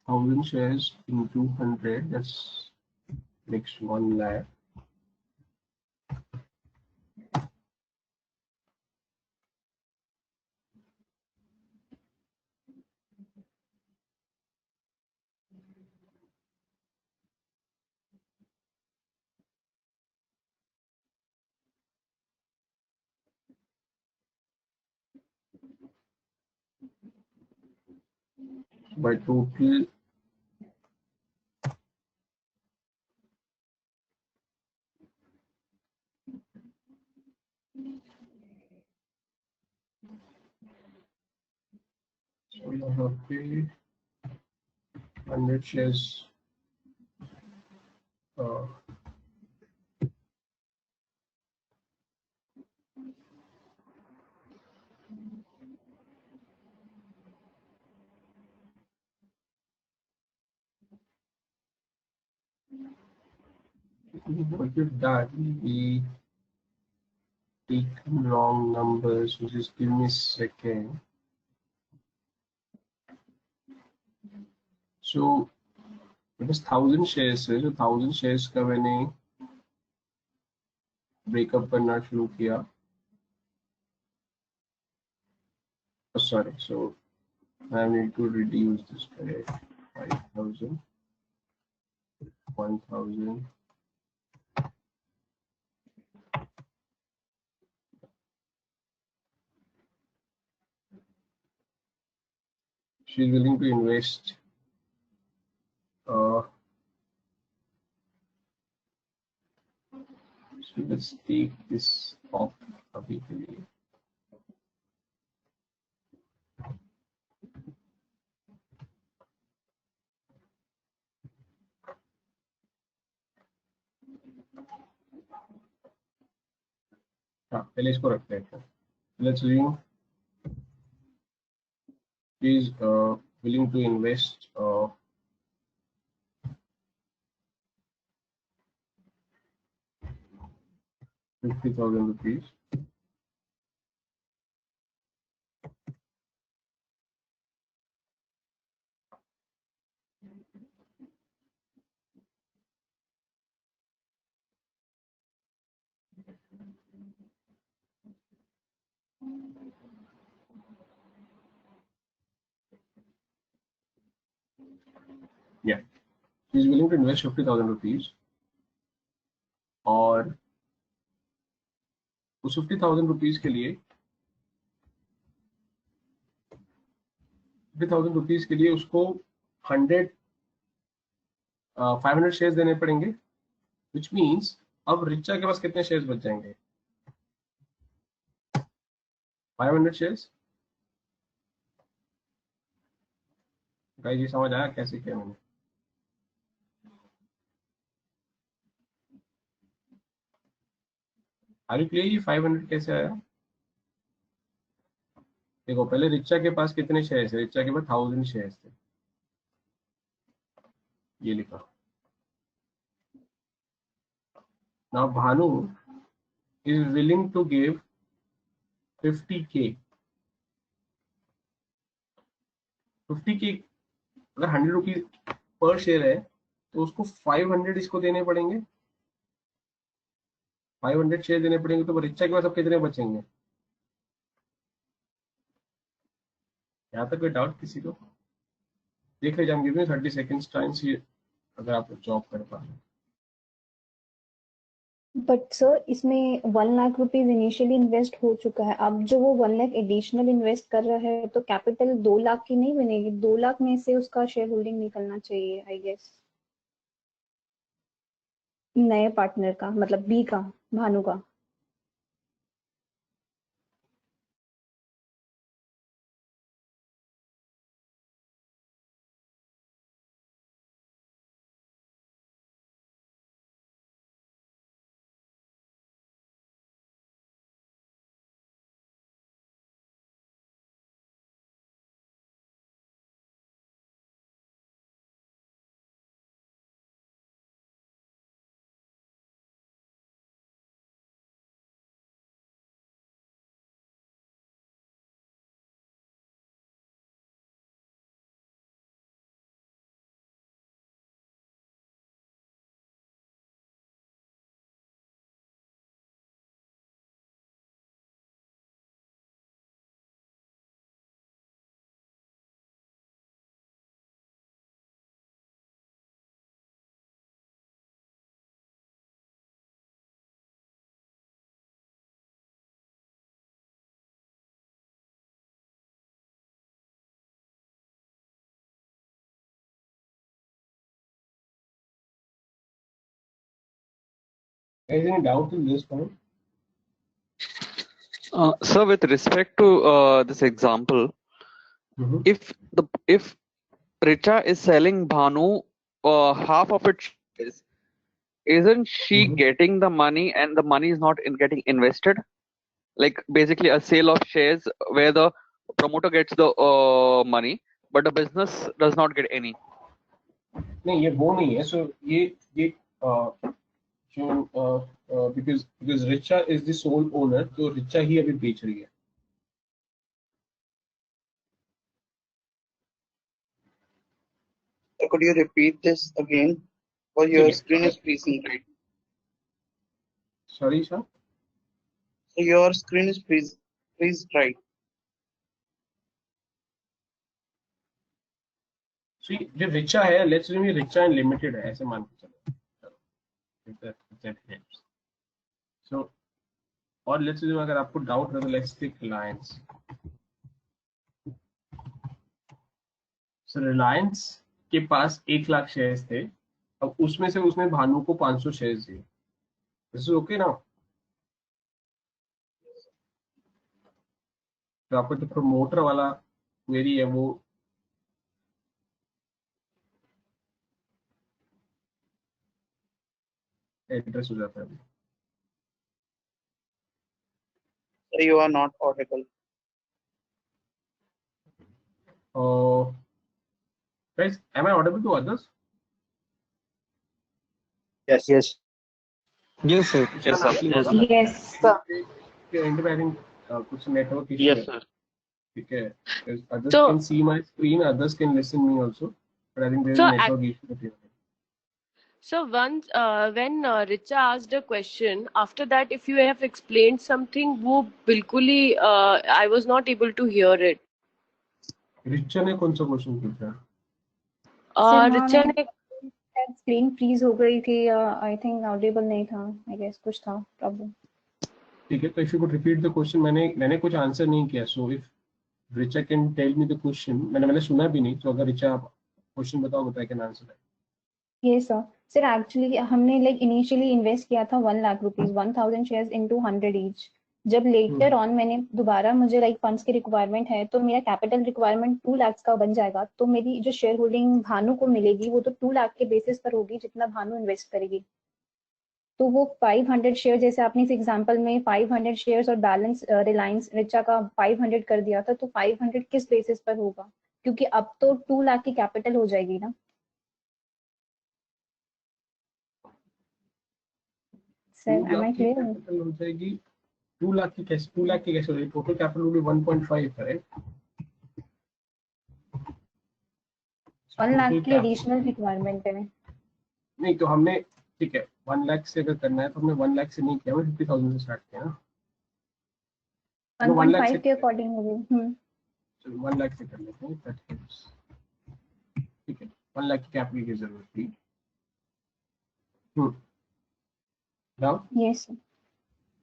Speaker 1: 1000 shares into 100, that's makes 1 lakh. By total so यहाँ पे 100 shares what you've done, we take wrong numbers, so just give me a second. So it is 1000 shares है, so 1000 shares का मैंने ब्रेकअप करना शुरू किया। Sorry, so I need to reduce this by 5000, 1000. She's willing to invest so let's take this off अभी के लिए। हाँ, पहले इसको रखते हैं। Let's assume she is willing to invest 50,000 rupees. Yeah, she is willing to invest 50,000 rupees और उस 50,000 रुपीज के लिए 50,000 रुपीज के लिए उसको 500 शेयर्स देने पड़ेंगे, विच मीन्स अब रिचा के पास कितने शेयर्स बच जाएंगे? 500 शेयर्स। गाइस, ये समझ आया कैसे किया मैंने? Are you clear? ये 500 कैसे आया? देखो, पहले रिचा के पास कितने शेयर्स है? रिचा के पास 1000 शेयर्स थे, ये लिखा। Now Bhanu is willing to give 50k। 50k अगर 100 रुपीज पर शेयर है तो उसको 500 इसको देने पड़ेंगे, 500 शेयर देने पड़ेंगे तो रिचा के पास अब कितने बचेंगे? यहाँ तक कोई डाउट किसी को? देख लीजिए, हम गिव यू 30 सेकंड्स टाइम सी अगर आप जॉब कर पा रहे हैं।
Speaker 5: बट सर इसमें 1 लाख रुपीज इनिशियली इन्वेस्ट हो चुका है, अब जो वो 1 लाख एडिशनल इन्वेस्ट कर रहा है तो कैपिटल 2 लाख की नहीं बनेगी, 2 लाख में से उसका शेयर होल्डिंग निकलना चाहिए आई गेस, नए पार्टनर का, मतलब बी का, भानु का।
Speaker 1: Is there any doubt in this point?
Speaker 8: Sir, with respect to this example, if Richa is selling Bhanu half of its shares, isn't she getting the money and the money is not getting invested? Like basically a sale of shares where the promoter gets the money, but the business does not get any.
Speaker 1: नहीं, ये वो नहीं है. So ये जो because Richa is the sole owner, तो Richa ही अभी बेच रही है.
Speaker 9: Could you repeat this again? Or your screen is freezing, right?
Speaker 1: Sorry, sir.
Speaker 9: So your screen is freeze, right?
Speaker 1: So जो Richa है, let's say Richa and Limited है, ऐसे मान के चलो. If that helps. So और let's say अगर आपको डाउट है तो let's take Reliance. So Reliance के पास 1 लाख शेयर्स थे, अब उसमें से उसने भानु को 500 शेयर्स दिए. This is okay now. तो आपको जो प्रमोटर वाला क्वेरी है वो एड्रेस हो जाता है.
Speaker 9: So you are not audible.
Speaker 1: Guys, am I audible to others?
Speaker 9: Yes.
Speaker 2: Yes, sir.
Speaker 8: Yes, sir.
Speaker 5: Yes sir.
Speaker 1: I think कुछ network issue
Speaker 3: Yes,
Speaker 1: है.
Speaker 3: sir.
Speaker 1: ठीक है. Others
Speaker 7: So-
Speaker 1: can see my screen, others can listen me also, but I think there is
Speaker 7: So
Speaker 1: a network issue with you.
Speaker 7: So once when Richa asked a question, after that if you have explained something, वो बिल्कुल ही I was not able to hear it.
Speaker 1: Richa ने कौन सा question पूछा?
Speaker 7: रिचा ने
Speaker 5: screen freeze हो गई थी, आई थिंक ऑडिबल नहीं था, आई गेस कुछ था प्रॉब्लम.
Speaker 1: ठीक है, तो if you could repeat the question. मैंने कुछ आंसर नहीं किया. So if Richa can tell me the question. मैंने सुना भी नहीं. तो अगर रिचा आप क्वेश्चन बताओ तो आई कैन आंसर.
Speaker 5: ये सर एक्चुअली हमने लाइक इनिशियली इन्वेस्ट किया था 1 lakh rupees, 1000 shares into 100 each. जब लेटर ऑन मैंने दोबारा मुझे लाइक फंड्स की रिक्वायरमेंट है तो मेरा कैपिटल रिक्वायरमेंट 2 लाख का बन जाएगा, तो मेरी जो शेयर होल्डिंग भानु को मिलेगी वो तो 2 लाख के बेसिस पर होगी जितना भानु इन्वेस्ट करेगी. तो वो 500 शेयर, जैसे आपने इस एग्जांपल में 500 शेयर्स और बैलेंस रिलायंस रिचा का 500 कर दिया था, तो 500 किस बेसिस पर होगा, क्योंकि अब तो 2 लाख की कैपिटल हो जाएगी ना. Sir am I clear?
Speaker 1: Capital हो जाएगी 2 लाख की. कैसे 2 लाख की कैसे हो जाएगी? टोटल कैपिटल will be 1.5 है.
Speaker 5: 1 लाख की एडिशनल रिक्वायरमेंट है.
Speaker 1: नहीं, तो हमने ठीक है, 1 लाख से अगर करना है तो हमने 1 लाख से नहीं किया, हमने 50,000 से स्टार्ट किया ना। 1 लाख
Speaker 5: 1.5
Speaker 1: से
Speaker 5: के अकॉर्डिंग होगी।
Speaker 1: 1 लाख से कर लेते हैं, that helps। ठीक है, 1 लाख की कैपिटल की जरूरत थी। नाउ
Speaker 5: यस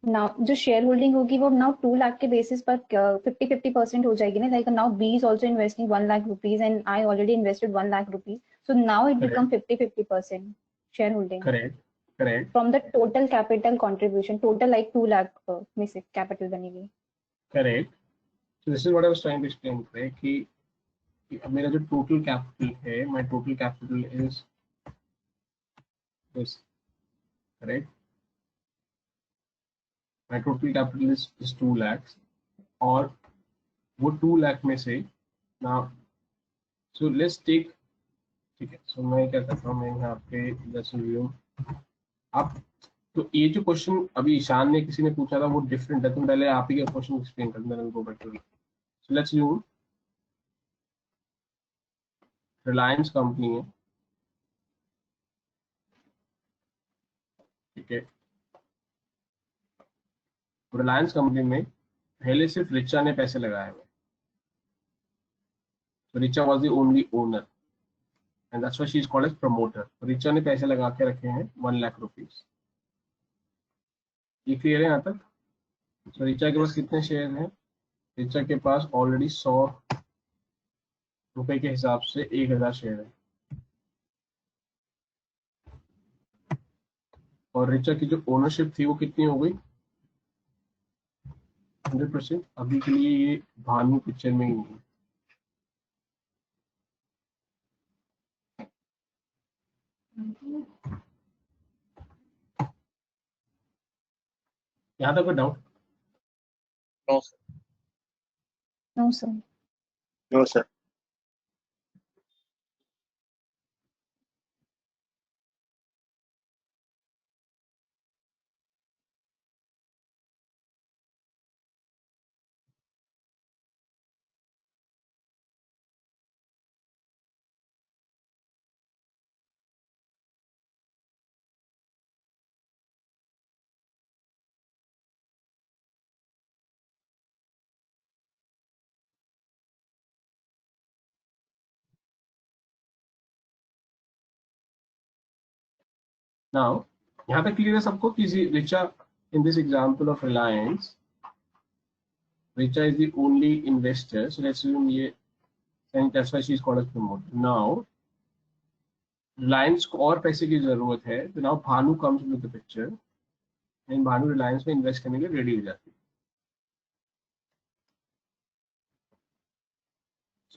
Speaker 5: नाउ जो शेयर होल्डिंग होगी वो नाउ 2 लाख के बेसिस पर 50-50% हो जाएगी ना, like now B is also investing 1 lakh rupees and I already invested 1 lakh rupees, so now it become 50-50% share holding
Speaker 1: correct
Speaker 5: from the total capital contribution, total like 2 lakh में से कैपिटल बनेगी।
Speaker 1: Correct. So this is what I was trying to explain कि अब मेरा जो टोटल capital है, my total capital is this, correct. My total capital is 2 lakhs, और वो 2 लाख में से ना, सो लेट्स टेक, ठीक है, सो मैं क्या करता हूँ, मैं यहाँ पे आप, तो ये जो क्वेश्चन अभी ईशान ने किसी ने पूछा था वो डिफरेंट है, तो पहले आप ही का क्वेश्चन एक्सप्लेन कर देना, go back to it. So let's use Reliance company है, ठीक है। रिलायंस कंपनी में पहले सिर्फ रिचा ने पैसे लगाए हुए, तो Richa was the only owner and that's why she is called as promoter. Richa ने पैसे लगा के रखे हैं 1 लाख रुपीस। ये क्लियर है यहाँ तक? तो रिचा के पास कितने शेयर हैं? रिचा के पास ऑलरेडी 100 रुपए के हिसाब से 1000 शेयर है, और रिचा की जो ओनरशिप थी वो कितनी हो गई? 100%। अभी के लिए ये भानु पिक्चर में ही नहीं है। यहाँ तक कोई doubt?
Speaker 9: No, sir.
Speaker 5: No sir.
Speaker 9: No, sir.
Speaker 1: Now यहाँ तक क्लियर है सबको कि Richa in this example of Reliance, Richa is the only investor, so let's assume ये, and that's why she is called as promoter. Now Reliance को और पैसे की जरूरत है, तो now Bhanu comes with the picture and Bhanu Reliance में इन्वेस्ट करने के लिए रेडी हो जाती है।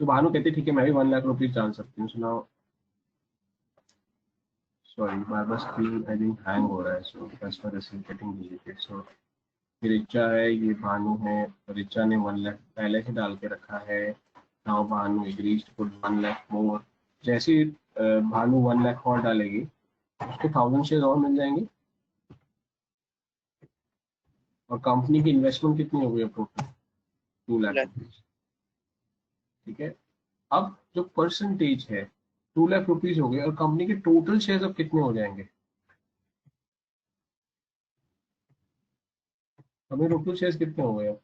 Speaker 1: सो भानु कहती है ठीक है, मैं भी 1 लाख रुपीज डाल सकती हूँ। सो नाउ, सॉरी, बार बार स्क्रीन आई थिंक हैंग हो रहा है, so that's why this is getting deleted. So ये रिचा है, ये भानु है, रिचा ने 1 लाख पहले से डाल के रखा है। Now Bhanu agrees to put 1 lakh more. जैसे ही भानु 1 लाख और डालेगी, उसको 1000 शेयर और मिल जाएंगे, और कंपनी की इन्वेस्टमेंट कितनी हो गई अब टोटल? 2 लाख रुपीज, ठीक है। अब जो परसेंटेज है 2 लाख रुपीज हो गए, और कंपनी के टोटल शेयर अब कितने हो जाएंगे? हमें टोटल शेयर कितने हो गए अब?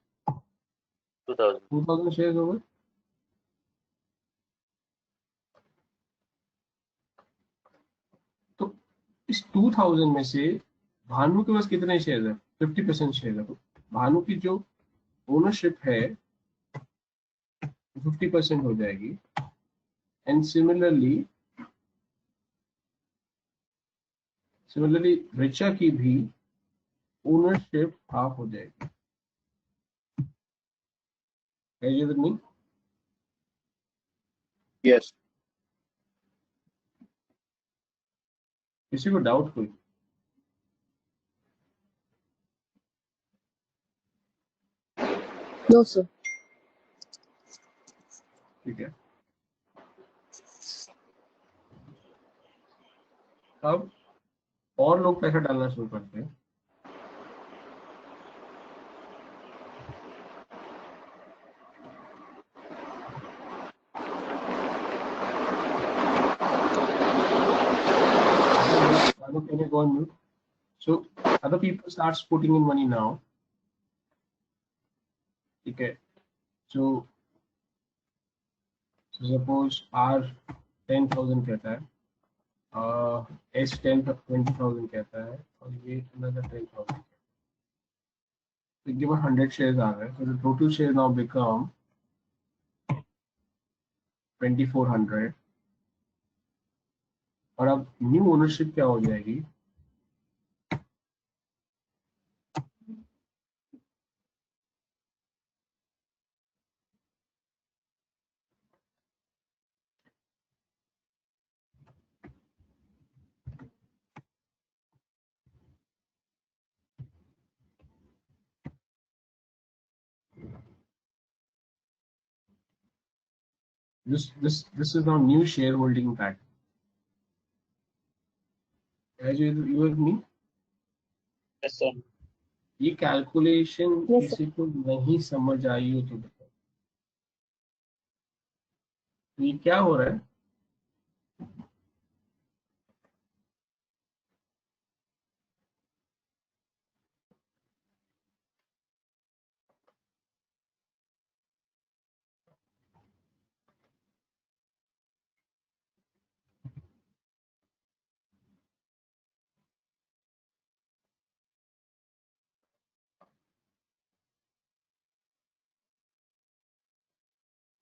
Speaker 1: 2000 शेयर हो गए। तो इस 2000 में से भानु के पास कितने शेयर है? 50% शेयर है। तो भानु की जो ओनरशिप है 50% हो जाएगी, एंड सिमिलरली रिचा की भी ओनरशिप हाफ हो जाएगी। Are you with me?
Speaker 9: Yes.
Speaker 1: किसी को डाउट कोई?
Speaker 10: No, sir.
Speaker 1: ठीक है, अब और लोग पैसा डालना शुरू करते हैं। can you go on mute? So other people starts putting in money now. Okay. So suppose R 10,000 कहता है, S 20,000 कहता है, और ये another 10,000. So given 100 shares are there, so the total shares now become 2,400. और अब न्यू ओनरशिप क्या हो जाएगी? This is now new shareholding pattern. As you with me?
Speaker 6: Yes, sir.
Speaker 1: ये कैलकुलेशन
Speaker 4: Yes,
Speaker 1: किसी को नहीं समझ आई हो तो बताओ, ये क्या हो रहा है?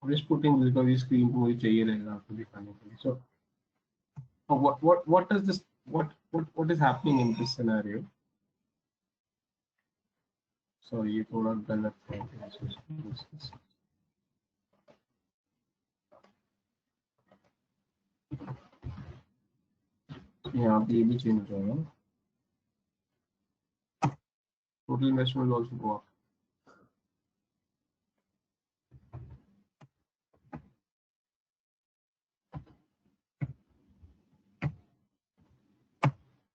Speaker 1: Just putting this because screen को वही चाहिए रहेगा आपको दिखाने के लिए. So what is this? What is happening in this scenario? So ये थोड़ा गलत है. यहाँ पे ये भी चेंज हो जाएगा. Total investment will also go up.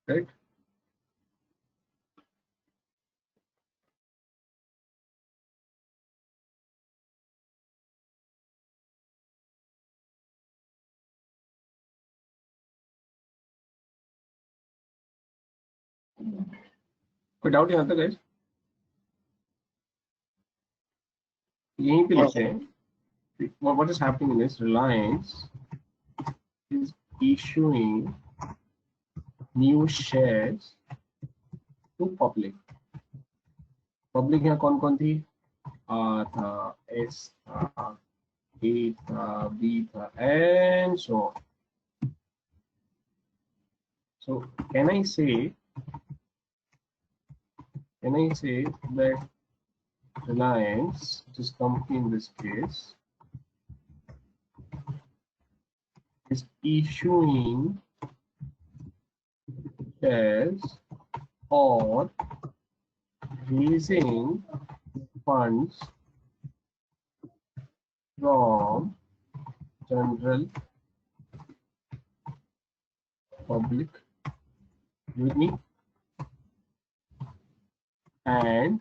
Speaker 1: Right? कोई डाउट यहाँ तक गाइस? यहीं पे लिखते हैं. What is happening is Reliance is issuing new shares to public. Public यहाँ कौन कौन थी? R था, S था, A था, B था, and so on. So can I say that Reliance, this company in this case, is issuing shares or raising funds from general public, with me, and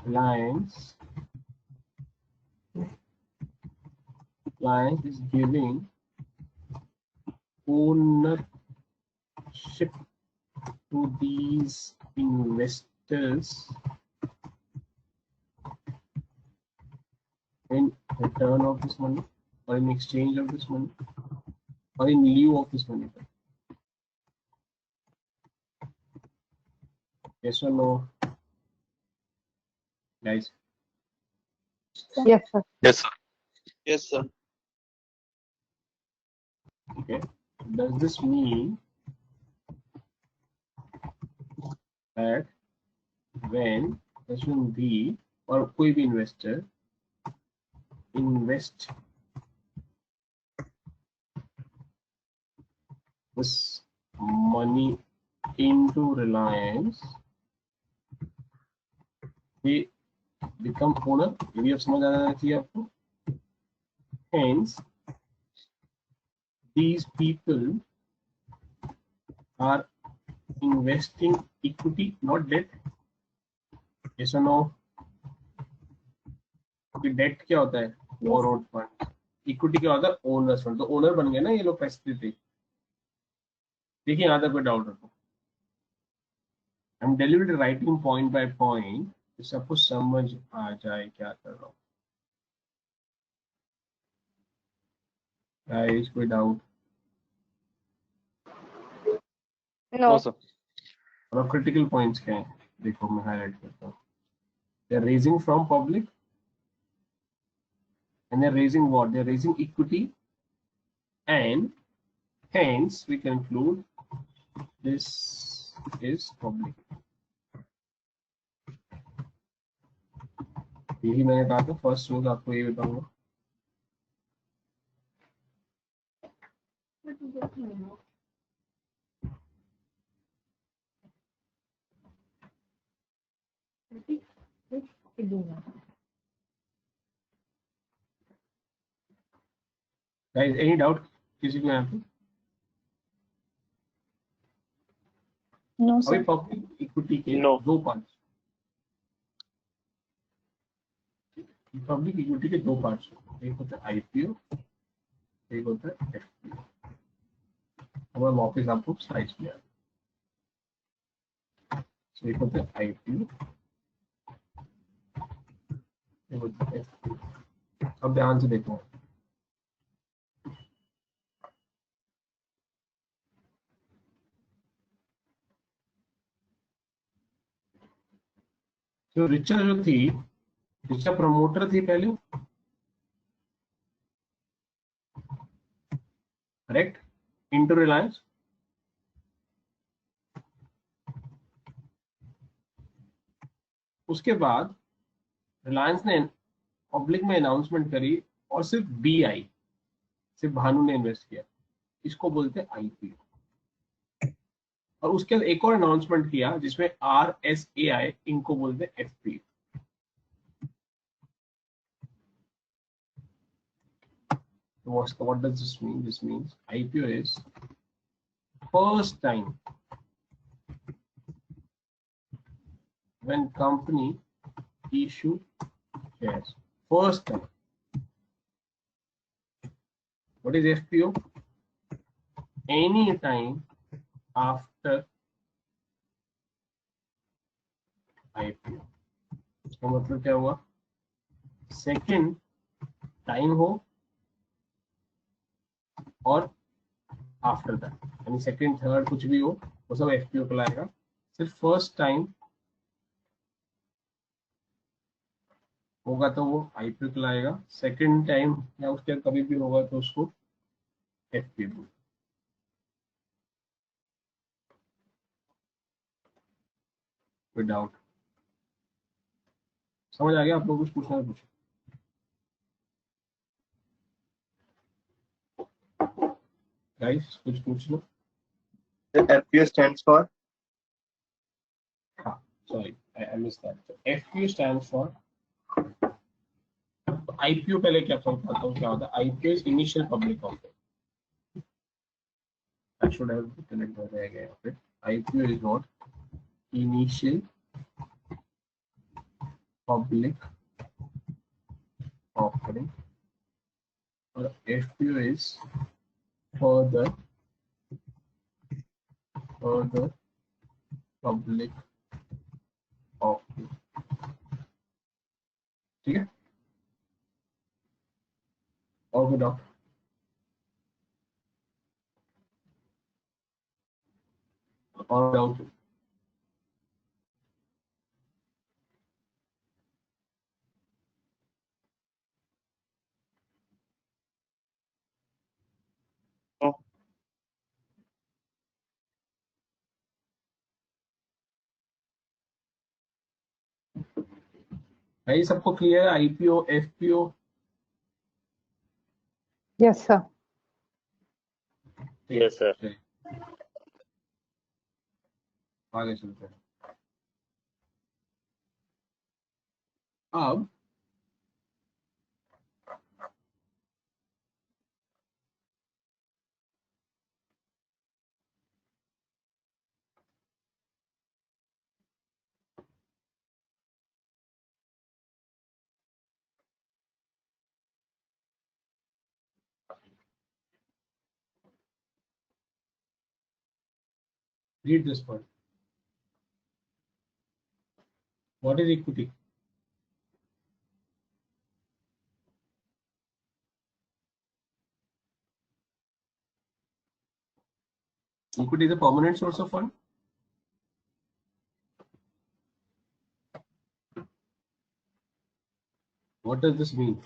Speaker 1: Reliance is giving ownership to these investors in return of this money, or in exchange of this money, or in lieu of this money. Yes or no, guys?
Speaker 4: yes, sir.
Speaker 6: Yes, sir. Yes, sir.
Speaker 1: Okay. Does this mean that when assume B or कोई भी investor invest this money into Reliance, they become owner? ये भी अब समझ आना चाहिए आपको. Hence, these people are investing equity, not debt. Yes or no? Debt क्या होता है? Borrowed fund. Equity क्या होता है? Owners fund. तो owner बन गए ना ये लोग पैसे देते. देखिए यहाँ तक कोई डाउट रखो, I am deliberately writing point by point, सबको समझ आ जाए क्या कर रहा हूँ। गाइस कोई डाउट?
Speaker 8: No
Speaker 4: No.
Speaker 8: सर।
Speaker 1: और क्रिटिकल पॉइंट्स क्या हैं, देखो मैं हाईलाइट करता हूँ। They are raising from public and they're raising what? They're raising equity, and hence we conclude this is public. यही मैंने कहा था फर्स्ट रूल, आपको ये बताऊंगा। गाइस एनी डाउट किसी को यहाँ पे?
Speaker 5: No,
Speaker 1: अभी
Speaker 5: sir.
Speaker 1: पब्लिक इक्विटी के
Speaker 3: No.
Speaker 1: दो पार्ट्स, पब्लिक इक्विटी के दो पार्ट्स, एक होता है आईपीओ, एक होता है एफपीओ। अब मैं वापस आपको स्लाइड्स में एक होता है आईपीओ, एक होता है एफपीओ। अब ध्यान से देखो, जो रिचा जो थी, रिचा प्रमोटर थी पहले, करेक्ट, इंटू रिलायंस। उसके बाद रिलायंस ने पब्लिक में अनाउंसमेंट करी और सिर्फ बी आई, सिर्फ भानु ने इन्वेस्ट किया, इसको बोलते हैं आईपीओ। और उसके बाद एक और अनाउंसमेंट किया जिसमें आर एस ए आई, इनको बोलते हैं FPO. What does this mean? This means IPO is first time when company issue shares. First time. What is FPO? Any time after IPO. इसका मतलब क्या हुआ? सेकेंड टाइम हो और आफ्टर दैट, यानी सेकेंड थर्ड कुछ भी हो वो सब एफपीओ कहलाएगा। सिर्फ फर्स्ट टाइम होगा तो वो आईपीओ कहलाएगा, सेकेंड टाइम या उसके कभी भी होगा तो उसको एफपीओ। कोई डाउट? समझ आ गया? आप लोग कुछ पूछना है? पूछो गाइस, कुछ पूछ लो।
Speaker 9: The FPO stands for
Speaker 1: हाँ, sorry I miss that. FPO stands for, IPO पहले क्या बताता हूँ क्या होता है। IPO is initial public offer, that should have been connect हो जाएगा यहाँ पे। IPO is not initial public offering और FPO is further public offering। ठीक है, और कोई डाउट? और डाउट?
Speaker 9: no.
Speaker 1: भाई सबको क्लियर है? IPO FPO?
Speaker 10: Yes, sir.
Speaker 3: Yes, sir.
Speaker 1: आगे चलते हैं। अब Read this point. What is equity? Equity is a permanent source of fund. What does this mean?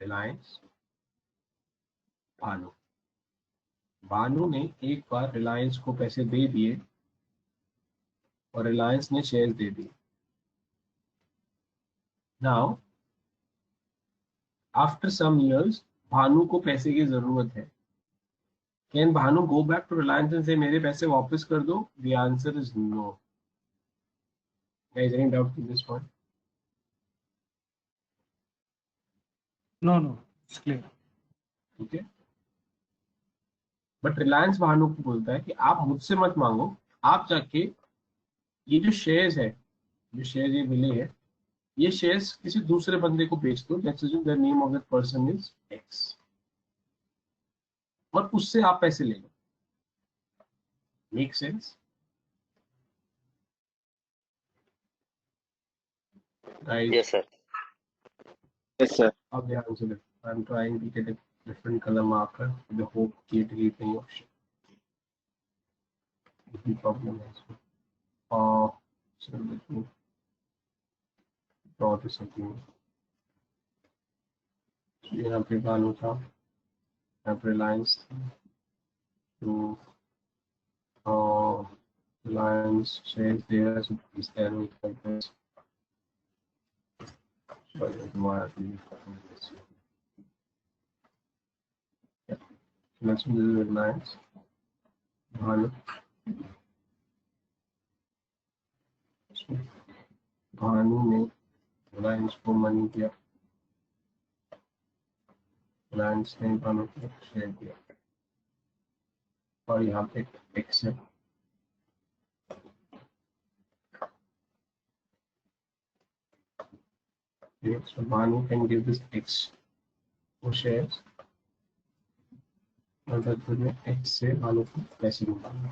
Speaker 1: Reliance Bhanu Bhanu ने एक बार रिलायंस को पैसे दे दिए और रिलायंस ने शेयर दे दिए. Now after some years Bhanu को पैसे की जरूरत है. Can Bhanu go back to Reliance and say मेरे पैसे वापस कर दो? The answer is no. Guys, any doubt in this point?
Speaker 2: No, it's clear.
Speaker 1: ठीक है. बट रिलायंस भानु को बोलता है कि आप मुझसे मत मांगो, आप जाके ये जो शेयर्स है, जो शेयर ये मिले हैं, ये शेयर्स किसी दूसरे बंदे को बेच दो. Let's assume the name of that person is X, और उससे आप पैसे ले लो. Make sense? Right.
Speaker 3: Yes, sir.
Speaker 6: Yes, sir.
Speaker 1: अब ध्यान से देखो. I am trying to get a different colour marker with the hope कि ये डिलीट नहीं हो. यही प्रॉब्लम है इसमें. so let me draw this again. So यहाँ पे भानु था, यहाँ पे रिलायंस था. तो Reliance shares there, so is there like this. Sorry, why are we doing this? Yeah, let's do the Reliance Bhanu. So, Bhanu ने रिलायंस को मनी दिया, रिलायंस ने भानु को शेयर दिया, और यहाँ पे एक्स है. So Banu can give this X for shares, और बदले में X से Banu को पैसे निकालना.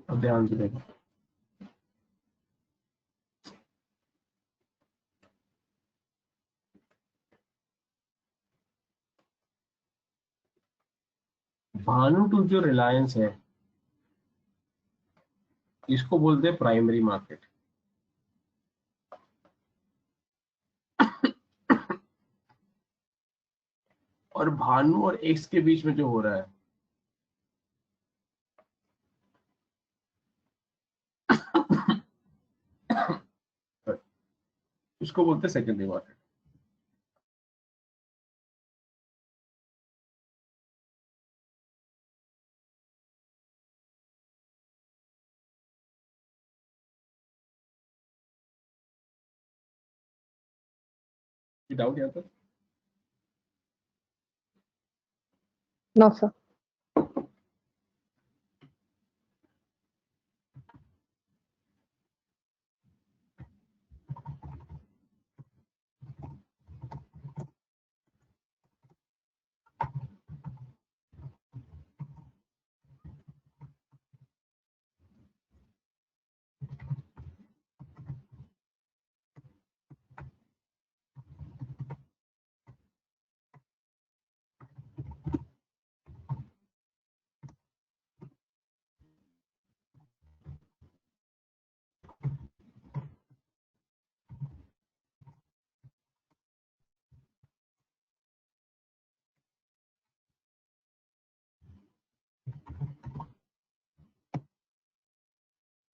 Speaker 1: अब ध्यान से देखो. भानु टू जो रिलायंस है, इसको बोलते हैं प्राइमरी मार्केट. और भानु और एक्स के बीच में जो हो रहा है, उसको बोलते हैं सेकेंडरी मार्केट. डाउट यहाँ पर?
Speaker 4: No, sir.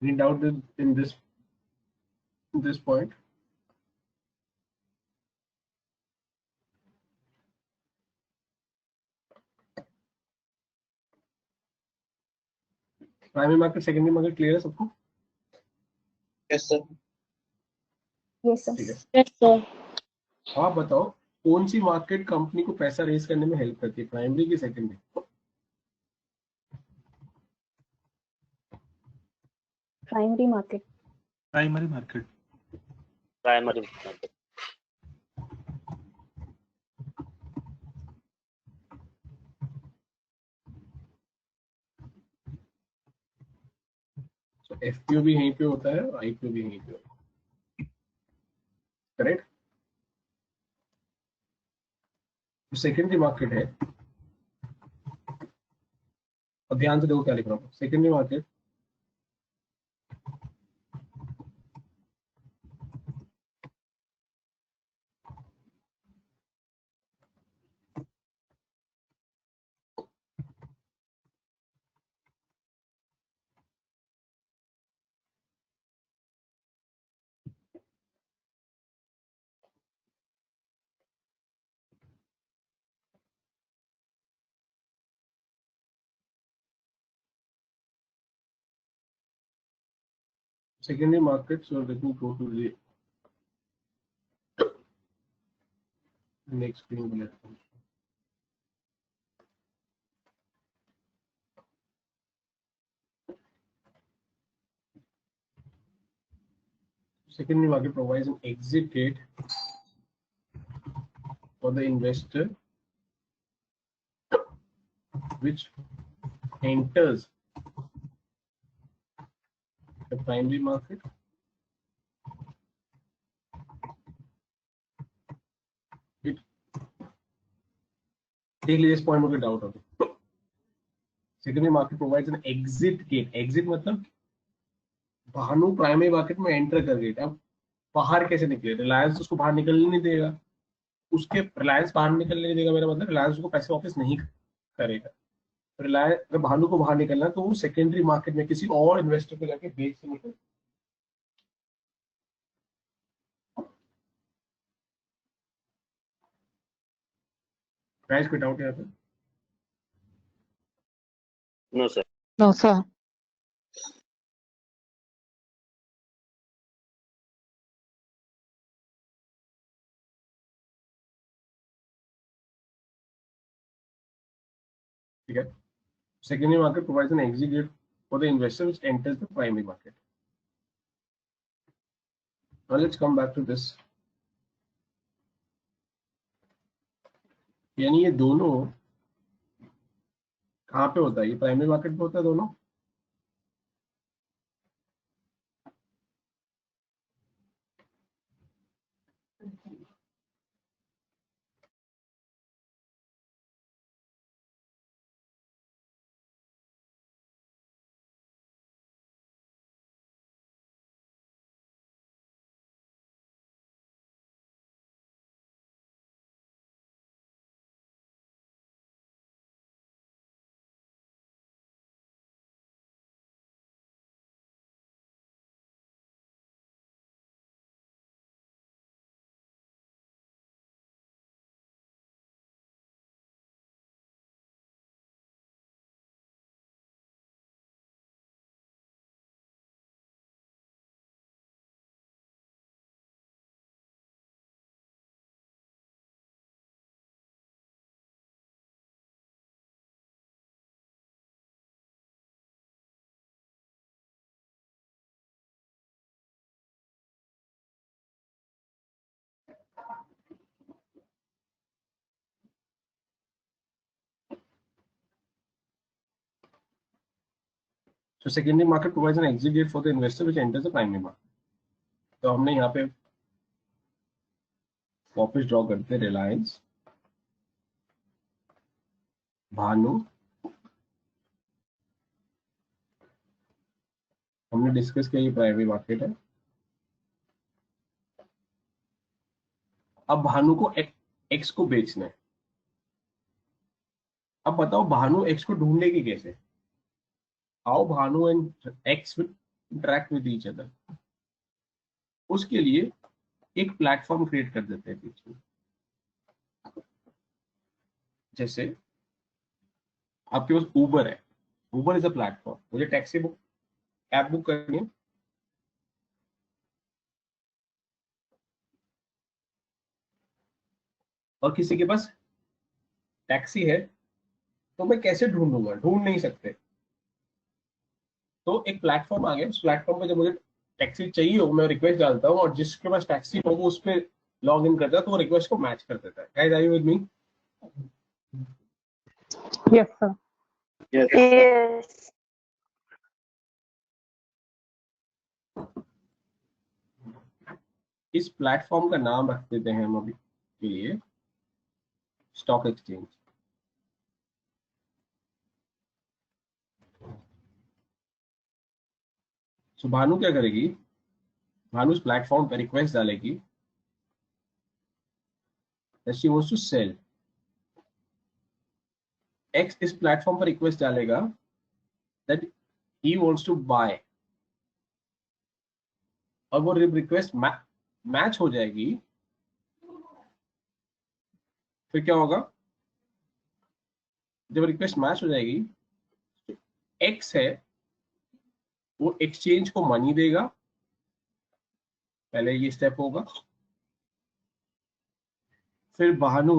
Speaker 4: Any doubt in this point? Primary market, secondary market clear है सबको?
Speaker 9: Yes, sir.
Speaker 4: Yes, sir.
Speaker 1: ठीक है.
Speaker 7: Yes, sir.
Speaker 1: आप बताओ, कौन सी मार्केट कंपनी को पैसा रेज करने में हेल्प करती है, प्राइमरी की secondary?
Speaker 5: Primary market.
Speaker 2: Primary market.
Speaker 3: Primary market.
Speaker 1: FPO भी यहीं पे होता है और IPO भी यहीं पे होता है, करेक्ट? सेकेंडरी मार्केट है, और ध्यान से देखो क्या लिख रहा हूँ। Secondary market secondary market, so let me go to the next screen. Secondary market provides an exit gate for the investor which enters the primary market it take this point मुझे doubt होगा। Secondary market provides an exit gate, exit मतलब Bhanu primary market में enter कर गई, अब बाहर कैसे निकले? रिलायंस उसको बाहर निकलने नहीं देगा, उसके रिलायंस बाहर निकलने नहीं देगा, मेरा मतलब रिलायंस उसको पैसे वापस नहीं करेगा। रिलायंस अगर भानु को बाहर निकलना तो वो सेकेंडरी मार्केट में किसी और इन्वेस्टर को जाके बेच से निकल। प्राइस कोई डाउट यहाँ पे?
Speaker 3: No, sir.
Speaker 10: No, sir.
Speaker 1: ठीक है, secondary market provides an exit gate for the investor which enters the primary market. Now let's come back to this. यानी ये दोनों कहाँ पे होता है? ये प्राइमरी मार्केट पे होता है दोनों। So secondary market provides an exit gate for the investor which enters the primary market. तो हमने यहाँ पे वापस ड्रॉ करते हैं रिलायंस, भानु, हमने डिस्कस किया ये प्राइमरी मार्केट है। अब भानु को एक्स को बेचना है। अब बताओ भानु एक्स को ढूंढेगी कैसे? How Bhanu and x will interact with each other? उसके लिए एक प्लेटफॉर्म क्रिएट कर देते हैं बीच में। जैसे आपके पास उबर है, उबर इज अ प्लेटफॉर्म, मुझे टैक्सी बुक कैब बुक करनी है, और किसी के पास टैक्सी है, तो मैं कैसे ढूंढूंगा? ढूंढ नहीं सकते। तो एक प्लेटफॉर्म आ गया, उस प्लेटफॉर्म पे जब मुझे टैक्सी चाहिए हो मैं रिक्वेस्ट डालता हूँ, और जिसके पास टैक्सी हो वो उस पर लॉग इन करता है, तो वो रिक्वेस्ट को मैच कर देता है। Guys, are you with me?
Speaker 10: Yes, sir.
Speaker 9: Yes.
Speaker 4: Yes.
Speaker 1: इस प्लेटफॉर्म का नाम रख देते हैं हम अभी के लिए स्टॉक एक्सचेंज। तो भानु क्या करेगी, भानु इस प्लेटफॉर्म पर रिक्वेस्ट डालेगी that she wants to sell। X इस प्लेटफॉर्म पर रिक्वेस्ट डालेगा that he wants to buy, और वो रिक्वेस्ट मैच हो जाएगी। फिर क्या होगा, जब रिक्वेस्ट मैच हो जाएगी तो X है वो एक्सचेंज को मनी देगा, पहले ये स्टेप होगा। फिर भानु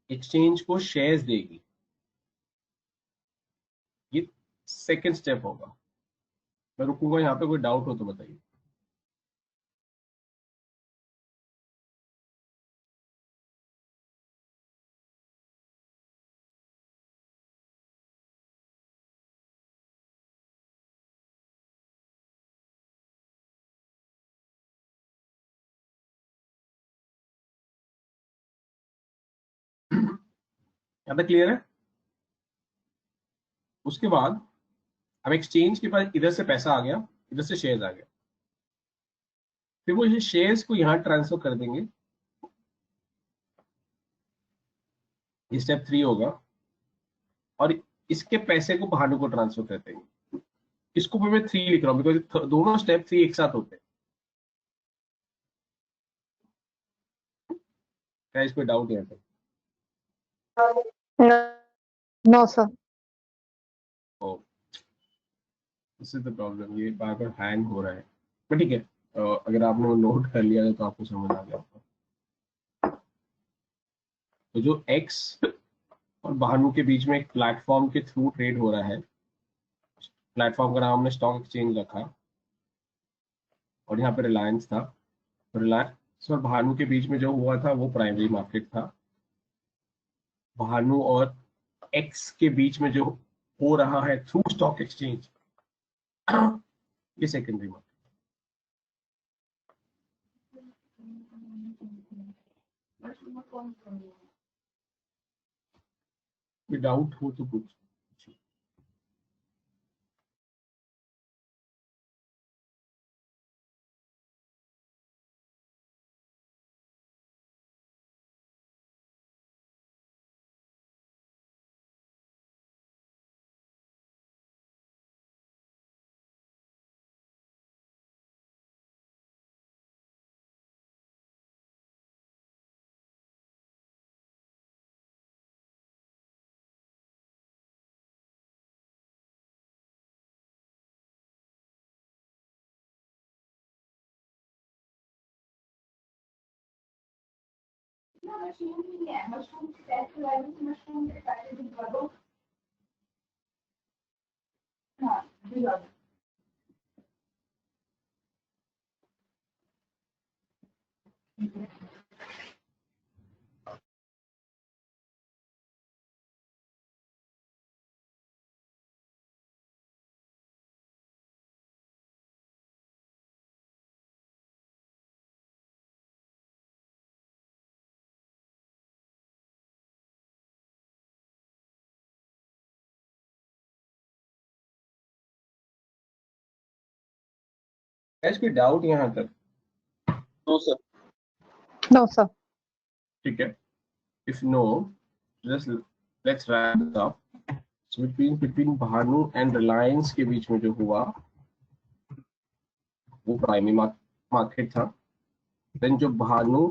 Speaker 1: एक्सचेंज को शेयर्स देगी, ये सेकंड स्टेप होगा। मैं रुकूंगा यहाँ पे, कोई डाउट हो तो बताइए। यहाँ तक क्लियर है? उसके बाद अब एक्सचेंज के पास इधर से पैसा आ गया, इधर से शेयर्स आ गया, फिर वो शेयर्स को यहाँ ट्रांसफर कर देंगे, ये स्टेप 3 होगा। और इसके पैसे को भानु को ट्रांसफर कर देंगे। इसको भी मैं 3 लिख रहा हूँ बिकॉज दोनों स्टेप 3 एक साथ होते हैं। क्या इसको डाउट यहाँ पे?
Speaker 10: No, sir.
Speaker 1: Oh, this is the problem, ये बार बार हैंग हो रहा है। but ठीक है, अगर आपने वो नोट कर लिया तो आपको समझ आ गया होगा। तो जो X और भानु के बीच में एक प्लेटफॉर्म के थ्रू ट्रेड हो रहा है, प्लेटफॉर्म का नाम हमने स्टॉक एक्सचेंज रखा, और यहाँ पे रिलायंस था। तो रिलायंस और भानु के बीच में जो हुआ था वो प्राइमरी मार्केट था। भानु और X के बीच में जो हो रहा है थ्रू स्टॉक एक्सचेंज, ये सेकेंडरी मार्केट। डाउट हो तो कुछ कोई डाउट यहाँ तक?
Speaker 9: No, sir.
Speaker 10: No, sir.
Speaker 1: ठीक है, if no, let's wrap it up. So between Bhanu and Reliance के बीच में जो हुआ वो प्राइमरी मार्केट था। देन जो भानु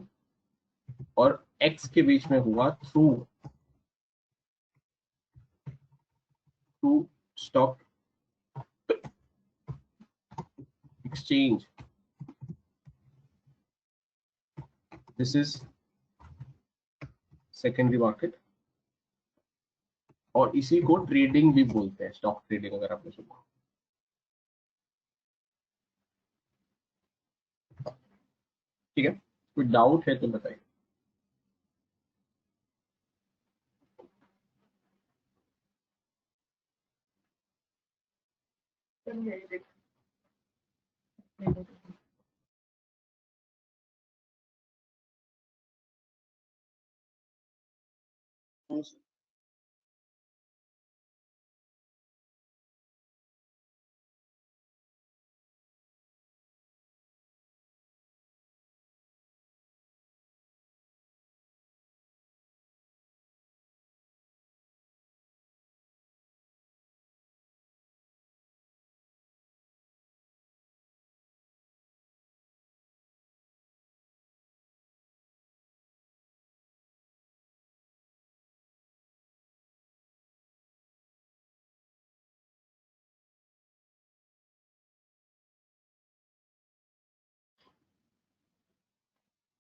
Speaker 1: और X के बीच में हुआ through stock exchange, this is secondary market, और इसी को ट्रेडिंग भी बोलते हैं, स्टॉक ट्रेडिंग, अगर आपने सुना। ठीक है, कोई डाउट है तो बताइए।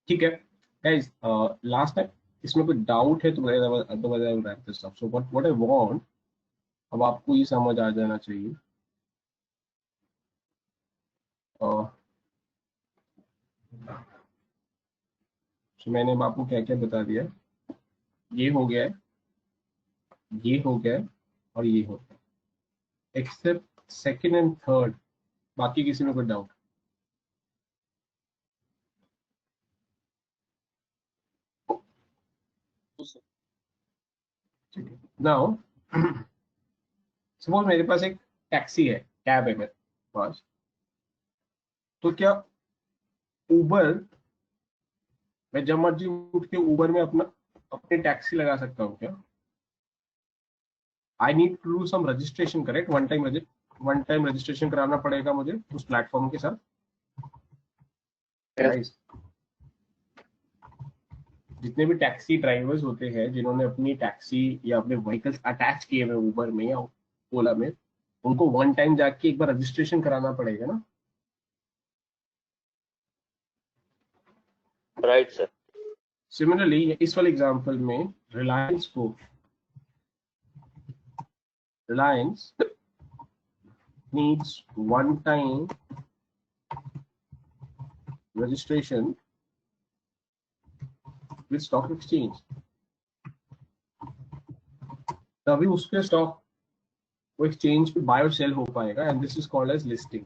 Speaker 1: ठीक है guys, लास्ट टाइम इसमें कोई डाउट है तो otherwise I will wrap this up. So what I want, अब आपको ये समझ आ जाना चाहिए. तो मैंने अब आपको क्या क्या बता दिया. ये हो गया है, ये हो गया है और ये हो गया, एक्सेप्ट सेकंड एंड थर्ड. बाकी किसी में कोई डाउट? ठीक है. नाउ सपोज मेरे पास एक टैक्सी है, कैब है मेरे पास, तो क्या उबर, मैं जब मर्जी उठ के उबर में अपनी टैक्सी लगा सकता हूँ क्या? I need to do some registration, correct? One time registration कराना पड़ेगा मुझे उस प्लेटफॉर्म के साथ.
Speaker 6: Yes.
Speaker 1: जितने भी टैक्सी ड्राइवर्स होते हैं जिन्होंने अपनी टैक्सी या अपने व्हीकल्स अटैच किए हुए उबर में या ओला में, उनको वन टाइम जाके एक बार रजिस्ट्रेशन कराना पड़ेगा ना?
Speaker 3: Right sir.
Speaker 1: सिमिलरली इस वाले एग्जांपल में Reliance needs one time registration with stock exchange. तभी उसके स्टॉक वो एक्सचेंज पे बाय और सेल हो पाएगा, and this is called as listing.